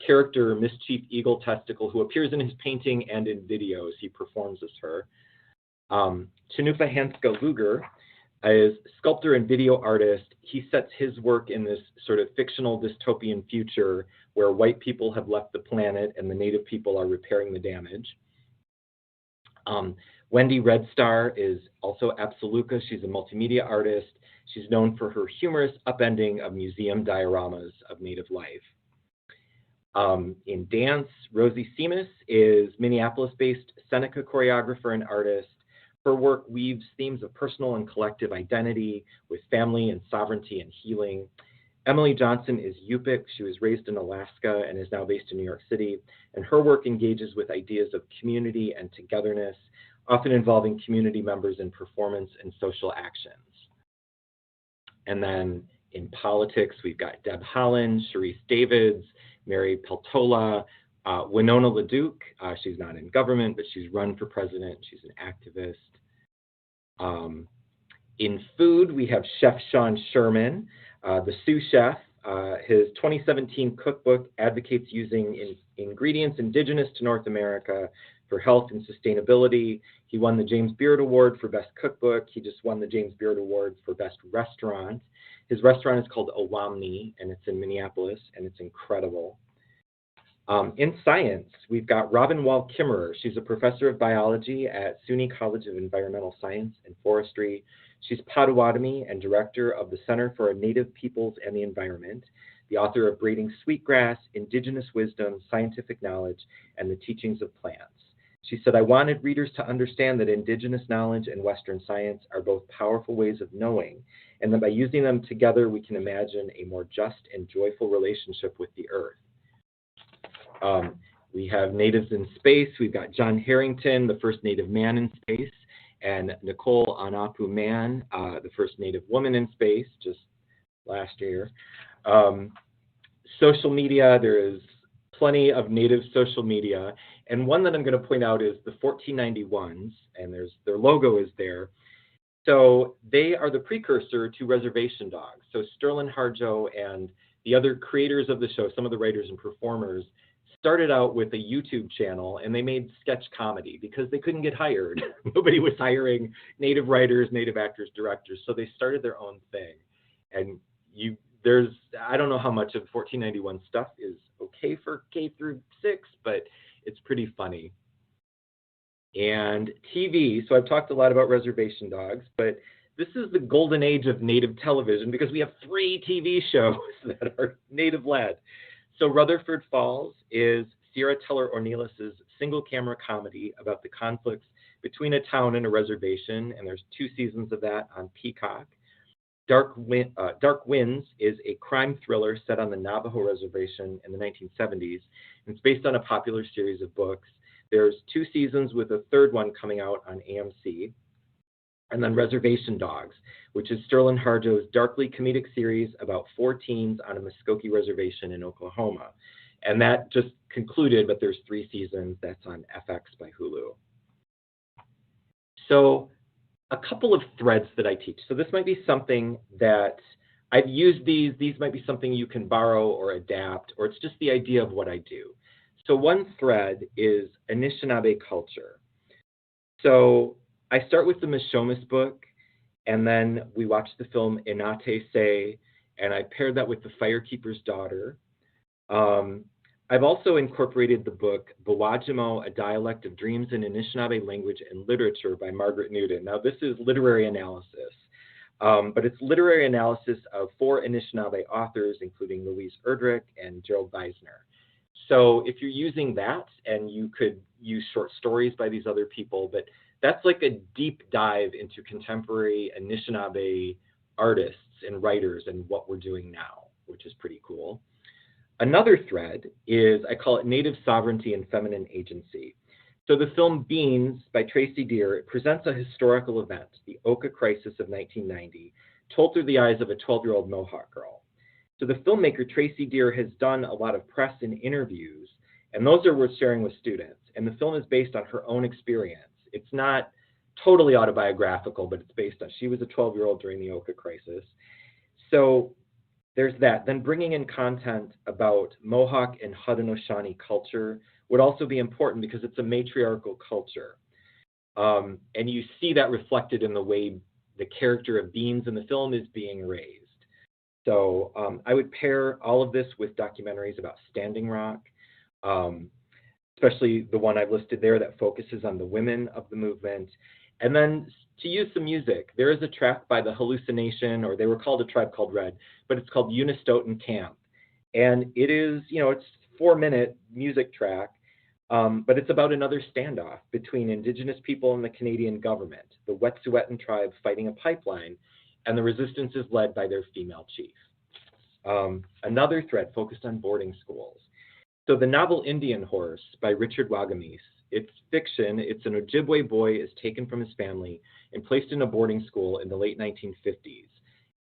character, Mischief Eagle Testicle, who appears in his painting and in videos. He performs as her. Chinufa Hanska Luger is sculptor and video artist. He sets his work in this sort of fictional dystopian future where white people have left the planet and the native people are repairing the damage. Wendy Red Star is also Absoluka. She's a multimedia artist. She's known for her humorous upending of museum dioramas of native life. In dance, Rosie Seamus is Minneapolis-based Seneca choreographer and artist. Her work weaves themes of personal and collective identity with family and sovereignty and healing. Emily Johnson is Yupik. She was raised in Alaska and is now based in New York City. And her work engages with ideas of community and togetherness, often involving community members in performance and social actions. And then in politics, we've got Deb Holland, Sharice Davids, Mary Peltola, Winona LaDuke. She's not in government, but she's run for president. She's an activist. In food, we have Chef Sean Sherman, the sous chef. His 2017 cookbook advocates using ingredients indigenous to North America for health and sustainability. He won the James Beard Award for Best Cookbook. He just won the James Beard Award for Best Restaurant. His restaurant is called Owamni, and it's in Minneapolis, and it's incredible. In science, we've got Robin Wall Kimmerer. She's a professor of biology at SUNY College of Environmental Science and Forestry. She's Potawatomi and director of the Center for Native Peoples and the Environment, the author of Braiding Sweetgrass, Indigenous Wisdom, Scientific Knowledge, and the Teachings of Plants. She said, I wanted readers to understand that Indigenous knowledge and Western science are both powerful ways of knowing, and that by using them together, we can imagine a more just and joyful relationship with the earth. We have natives in space. We've got John Harrington, the first native man in space, and Nicole Anapu Mann, the first native woman in space, just last year. Social media, there is plenty of native social media. And one that I'm going to point out is the 1491s, and their logo is there. So they are the precursor to reservation dogs. So Sterling Harjo and the other creators of the show, some of the writers and performers, started out with a YouTube channel, and they made sketch comedy because they couldn't get hired. Nobody was hiring native writers, native actors, directors, so they started their own thing. And I don't know how much of 1491 stuff is okay for K through 6, but it's pretty funny. And TV, so I've talked a lot about reservation dogs, but this is the golden age of native television because we have 3 TV shows that are native-led. So Rutherford Falls is Sierra Teller Ornelas' single-camera comedy about the conflicts between a town and a reservation, and there's 2 seasons of that on Peacock. Dark Winds is a crime thriller set on the Navajo Reservation in the 1970s. It's based on a popular series of books. There's 2 seasons with a 3rd one coming out on AMC. And then Reservation Dogs, which is Sterling Harjo's darkly comedic series about 4 teens on a Muskogee reservation in Oklahoma. And that just concluded, but there's 3 seasons. That's on FX by Hulu. So a couple of threads that I teach. So this might be something that I've used these might be something you can borrow or adapt, or it's just the idea of what I do. So one thread is Anishinaabe culture. So I start with the Mishomis book, and then we watch the film Inate Se, and I paired that with The Firekeeper's Daughter. I've also incorporated the book Bawajimo, A Dialect of Dreams in Anishinaabe Language and Literature by Margaret Newton. Now this is literary analysis, but it's literary analysis of 4 Anishinaabe authors, including Louise Erdrich and Gerald Weisner. So if you're using that, and you could use short stories by these other people, but that's like a deep dive into contemporary Anishinaabe artists and writers and what we're doing now, which is pretty cool. Another thread is, I call it Native Sovereignty and Feminine Agency. So the film Beans by Tracy Deer presents a historical event, the Oka Crisis of 1990, told through the eyes of a 12-year-old Mohawk girl. So the filmmaker Tracy Deer has done a lot of press and interviews, and those are worth sharing with students. And the film is based on her own experience. It's not totally autobiographical, but it's based on, she was a 12-year-old during the Oka Crisis. So there's that. Then bringing in content about Mohawk and Haudenosaunee culture would also be important because it's a matriarchal culture. And you see that reflected in the way the character of Beans in the film is being raised. So I would pair all of this with documentaries about Standing Rock, especially the one I've listed there that focuses on the women of the movement. And then to use some music, there is a track by the Hallucination, or they were called A Tribe Called Red, but it's called Unistoten Camp. And it is, it's a 4-minute music track, but it's about another standoff between Indigenous people and the Canadian government, the Wet'suwet'en tribe fighting a pipeline, and the resistance is led by their female chief. Another thread focused on boarding schools. So the novel Indian Horse by Richard Wagamese, it's fiction. It's an Ojibwe boy is taken from his family and placed in a boarding school in the late 1950s,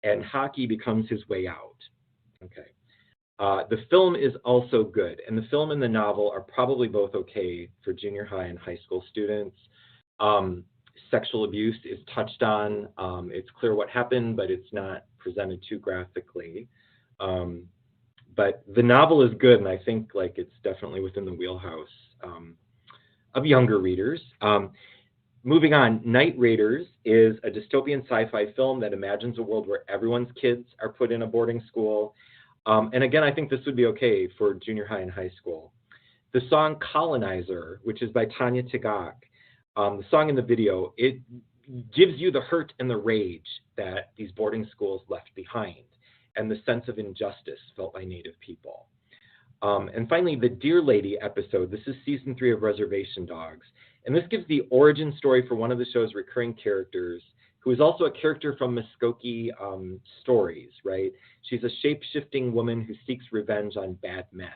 and hockey becomes his way out. Okay. The film is also good, and the film and the novel are probably both okay for junior high and high school students. Sexual abuse is touched on. It's clear what happened, but it's not presented too graphically. But the novel is good, and I think it's definitely within the wheelhouse of younger readers. Moving on, Night Raiders is a dystopian sci-fi film that imagines a world where everyone's kids are put in a boarding school. And again, I think this would be okay for junior high and high school. The song Colonizer, which is by Tanya Tagaq, the song in the video, it gives you the hurt and the rage that these boarding schools left behind and the sense of injustice felt by Native people. And finally, the Deer Lady episode. This is season 3 of Reservation Dogs. And this gives the origin story for one of the show's recurring characters, who is also a character from Muskogee stories, right? She's a shape-shifting woman who seeks revenge on bad men.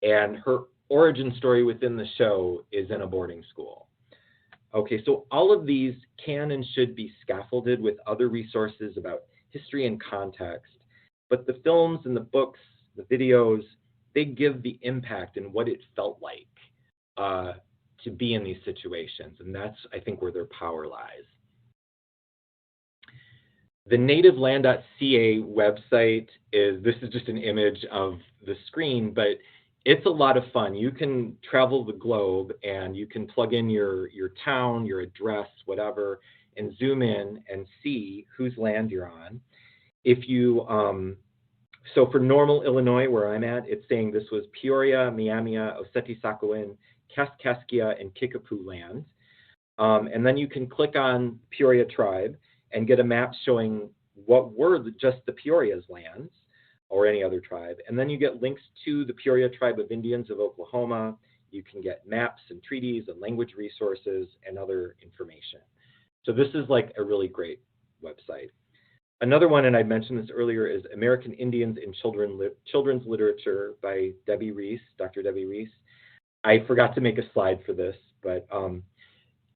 And her origin story within the show is in a boarding school. Okay, so all of these can and should be scaffolded with other resources about history and context. But the films and the books, the videos, they give the impact and what it felt like to be in these situations. And that's, I think, where their power lies. The nativeland.ca website this is just an image of the screen, but it's a lot of fun. You can travel the globe and you can plug in your town, your address, whatever, and zoom in and see whose land you're on. If you, so for Normal, Illinois, where I'm at, it's saying this was Peoria, Miamia, Oceti-Sakowin, Kaskaskia, and Kickapoo land. And then you can click on Peoria tribe and get a map showing what were just the Peoria's lands or any other tribe. And then you get links to the Peoria Tribe of Indians of Oklahoma. You can get maps and treaties and language resources and other information. So this is like a really great website. Another one, and I mentioned this earlier, is American Indians in Children's Literature by Debbie Reese, Dr. Debbie Reese. I forgot to make a slide for this, but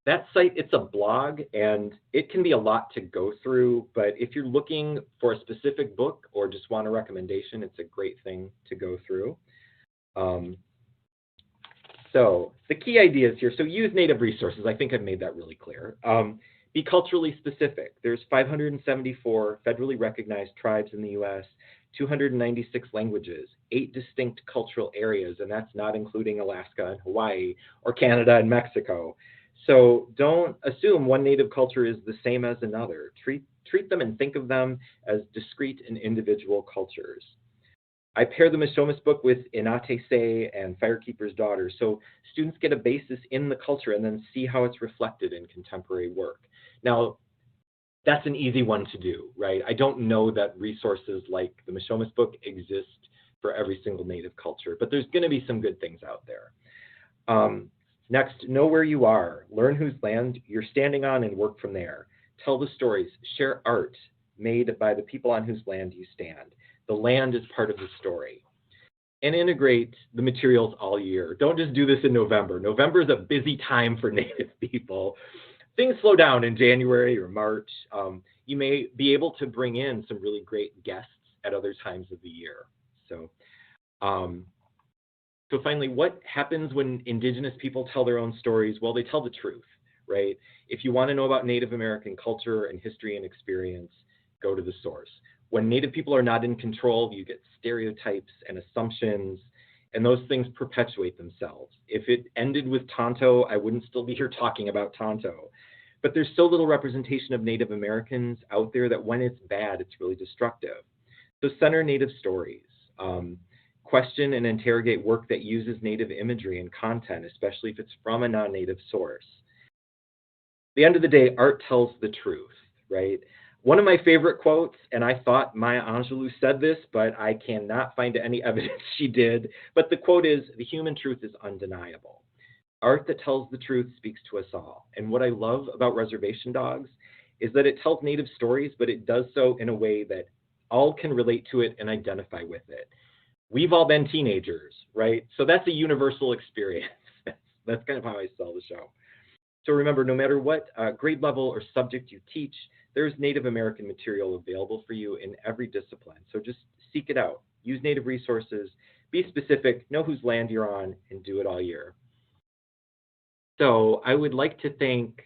that site, it's a blog, and it can be a lot to go through, but if you're looking for a specific book or just want a recommendation, it's a great thing to go through. So the key ideas here, so use native resources. I think I've made that really clear. Be culturally specific. There's 574 federally recognized tribes in the US, 296 languages, 8 distinct cultural areas, and that's not including Alaska and Hawaii or Canada and Mexico. So don't assume one native culture is the same as another. Treat them and think of them as discrete and individual cultures. I pair the Mishomis book with Inate Se and Firekeeper's Daughter, so students get a basis in the culture and then see how it's reflected in contemporary work. Now, that's an easy one to do, right? I don't know that resources like the Mishomis book exist for every single native culture, but there's going to be some good things out there. Next, know where you are. Learn whose land you're standing on and work from there. Tell the stories. Share art made by the people on whose land you stand. The land is part of the story. And integrate the materials all year. Don't just do this in November. November is a busy time for Native people. Things slow down in January or March. You may be able to bring in some really great guests at other times of the year. So finally, what happens when Indigenous people tell their own stories? Well, they tell the truth, right? If you want to know about Native American culture and history and experience, go to the source. When Native people are not in control, you get stereotypes and assumptions, and those things perpetuate themselves. If it ended with Tonto, I wouldn't still be here talking about Tonto. But there's so little representation of Native Americans out there that when it's bad, it's really destructive. So center Native stories. Question and interrogate work that uses Native imagery and content, especially if it's from a non-Native source. At the end of the day, art tells the truth, right? One of my favorite quotes, and I thought Maya Angelou said this, but I cannot find any evidence she did, but the quote is, "The human truth is undeniable." Art that tells the truth speaks to us all. And what I love about Reservation Dogs is that it tells Native stories, but it does so in a way that all can relate to it and identify with it. We've all been teenagers, right? So that's a universal experience. That's kind of how I sell the show. So remember, no matter what grade level or subject you teach, there's Native American material available for you in every discipline. So just seek it out. Use Native resources, be specific, know whose land you're on, and do it all year. So I would like to thank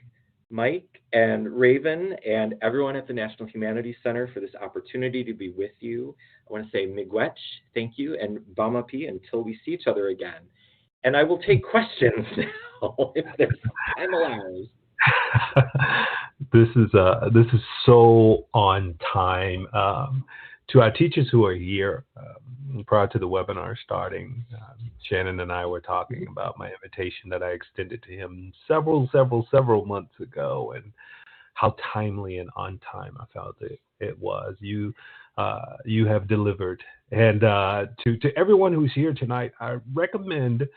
Mike and Raven and everyone at the National Humanities Center for this opportunity to be with you. I want to say miigwech, thank you, and bamapi until we see each other again. And I will take questions now if there's time allows. This is so on time. To our teachers who are here, prior to the webinar starting, Shannon and I were talking about my invitation that I extended to him several months ago, and how timely and on time I felt it was. You have delivered, and to everyone who's here tonight, I recommend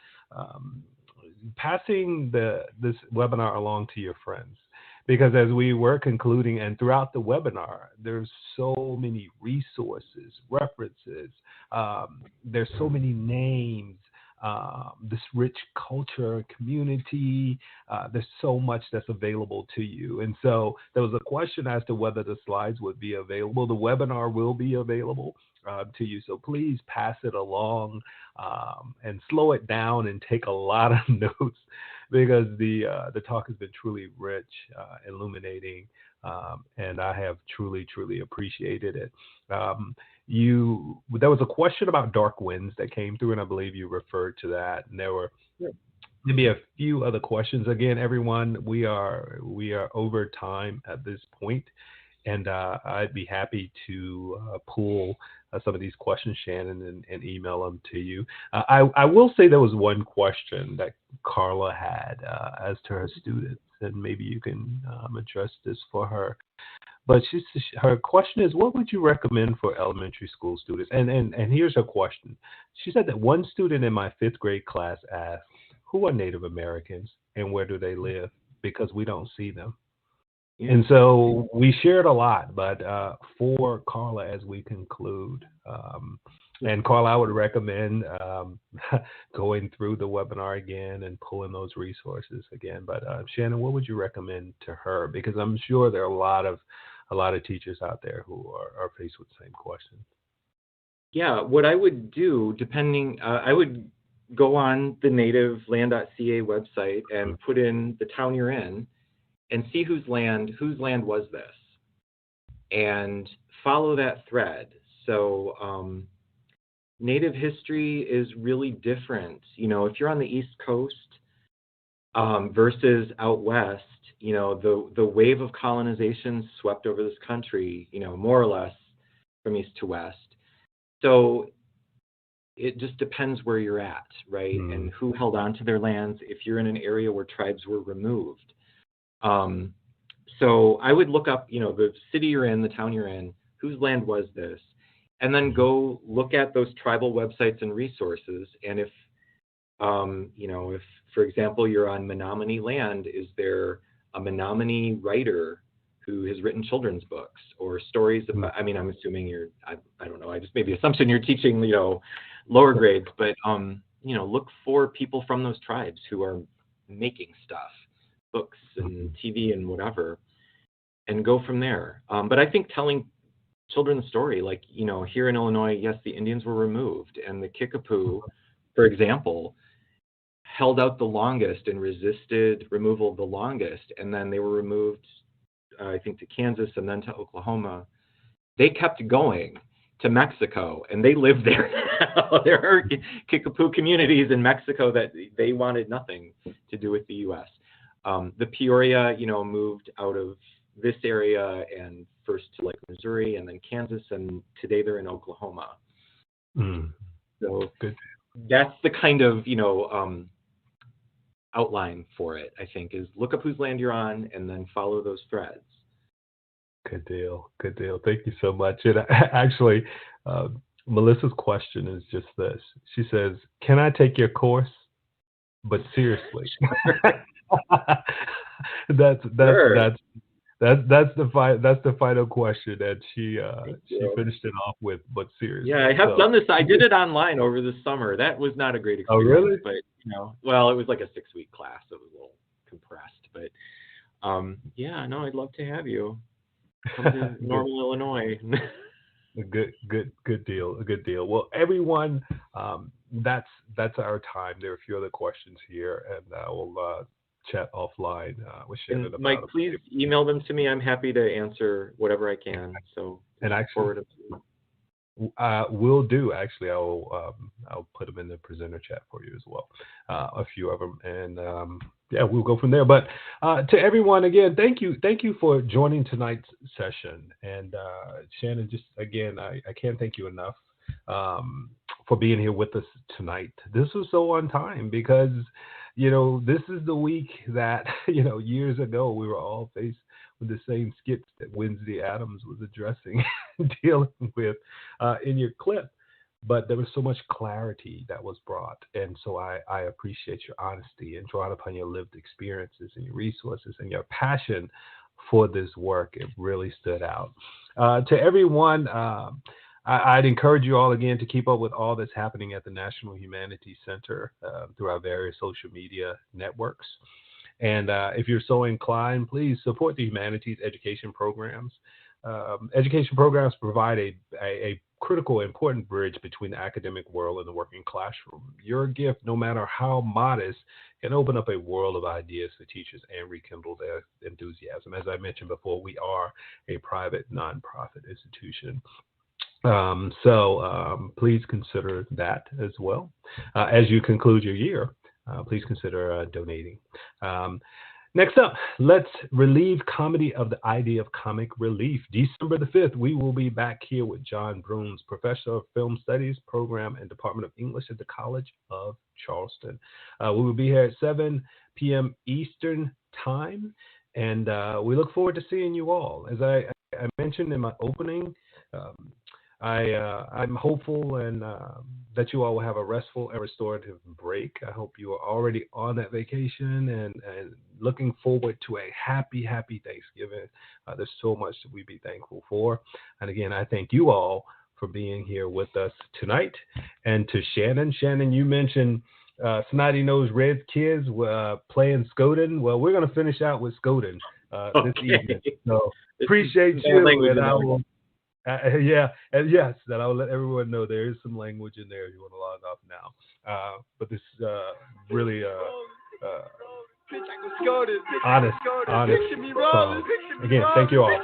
passing this webinar along to your friends. Because as we were concluding and throughout the webinar, there's so many resources, references, there's so many names, this rich culture, community, there's so much that's available to you. And so there was a question as to whether the slides would be available. The webinar will be available to you. So please pass it along and slow it down and take a lot of notes, because the talk has been truly rich, illuminating, and I have truly appreciated it. There was a question about dark winds that came through, and I believe you referred to that. And there were maybe a few other questions. Again, everyone, we are over time at this point, and I'd be happy to pull some of these questions, Shannon, and email them to you. I will say there was one question that Carla had as to her students, and maybe you can address this for her. But her question is, what would you recommend for elementary school students? And here's her question. She said that one student in my 5th grade class asked, who are Native Americans and where do they live? Because we don't see them. And so we shared a lot, but for Carla, as we conclude, and Carla, I would recommend going through the webinar again and pulling those resources again. But Shannon, what would you recommend to her? Because I'm sure there are a lot of teachers out there who are faced with the same question. Yeah, what I would do, I would go on the nativeland.ca website and put in the town you're in and see whose land was this, and follow that thread. So Native history is really different. You know, if you're on the East Coast versus out West, you know, the wave of colonization swept over this country, you know, more or less from East to West. So it just depends where you're at, right? And who held on to their lands if you're in an area where tribes were removed. So I would look up, you know, the city you're in, the town you're in, whose land was this? And then go look at those tribal websites and resources. And if, you know, if, for example, you're on Menominee land, is there a Menominee writer who has written children's books or stories about, I mean, I'm assuming I don't know, I just made the assumption you're teaching, you know, lower grades, but, you know, look for people from those tribes who are making stuff, books and TV and whatever, and go from there. But I think telling children the story, like, you know, here in Illinois, yes, the Indians were removed, and the Kickapoo, for example, held out the longest and resisted removal the longest, and then they were removed, I think, to Kansas and then to Oklahoma. They kept going to Mexico, and they live there now. There are Kickapoo communities in Mexico that they wanted nothing to do with the U.S. The Peoria, you know, moved out of this area and first to like Missouri and then Kansas, and today they're in Oklahoma. So good. That's the kind of, you know, outline for it, I think, is look up whose land you're on and then follow those threads. Good deal. Good deal. Thank you so much. And actually, Melissa's question is just this. She says, "Can I take your course? But seriously." That's the final question that she finished it off with. But seriously. Yeah, I have done this. I did it online over the summer. That was not a great experience. Oh, really? But you know, well, it was like a 6-week class, so it was a little compressed. But yeah, no, I'd love to have you come to Normal, Illinois. Good deal. A good deal. Well, everyone, that's our time. There are a few other questions here, and we'll chat offline with Shannon about Mike, please email them to me. I'm happy to answer whatever I can. So, and actually, forward them to me. Will do. Actually, I'll put them in the presenter chat for you as well. A few of them, and yeah, we'll go from there. But to everyone, again, thank you for joining tonight's session. And Shannon, just again, I can't thank you enough for being here with us tonight. This was so on time because, you know, this is the week that, you know, years ago we were all faced with the same skits that Wednesday Addams was addressing, dealing with in your clip. But there was so much clarity that was brought. And so I appreciate your honesty and drawing upon your lived experiences and your resources and your passion for this work. It really stood out. To everyone, I'd encourage you all again to keep up with all that's happening at the National Humanities Center through our various social media networks. And if you're so inclined, please support the humanities education programs. Education programs provide a critical, important bridge between the academic world and the working classroom. Your gift, no matter how modest, can open up a world of ideas for teachers and rekindle their enthusiasm. As I mentioned before, we are a private nonprofit institution. So please consider that as well. As you conclude your year, please consider donating. Next up, let's relieve comedy of the idea of comic relief. December the 5th, we will be back here with John Brooms, Professor of Film Studies, Program and Department of English at the College of Charleston. We will be here at 7 p.m. Eastern Time, and we look forward to seeing you all. As I mentioned in my opening, I'm hopeful and that you all will have a restful and restorative break. I hope you are already on that vacation and looking forward to a happy Thanksgiving. There's so much that we be thankful for. And again, I thank you all for being here with us tonight. And to Shannon, you mentioned Snotty Nose Red kids playing Skoden. Well, we're going to finish out with Skoden this evening. So appreciate you, and I will. And yes, that I'll let everyone know there is some language in there if you want to log off now. But this is really honest song. Again, thank you all.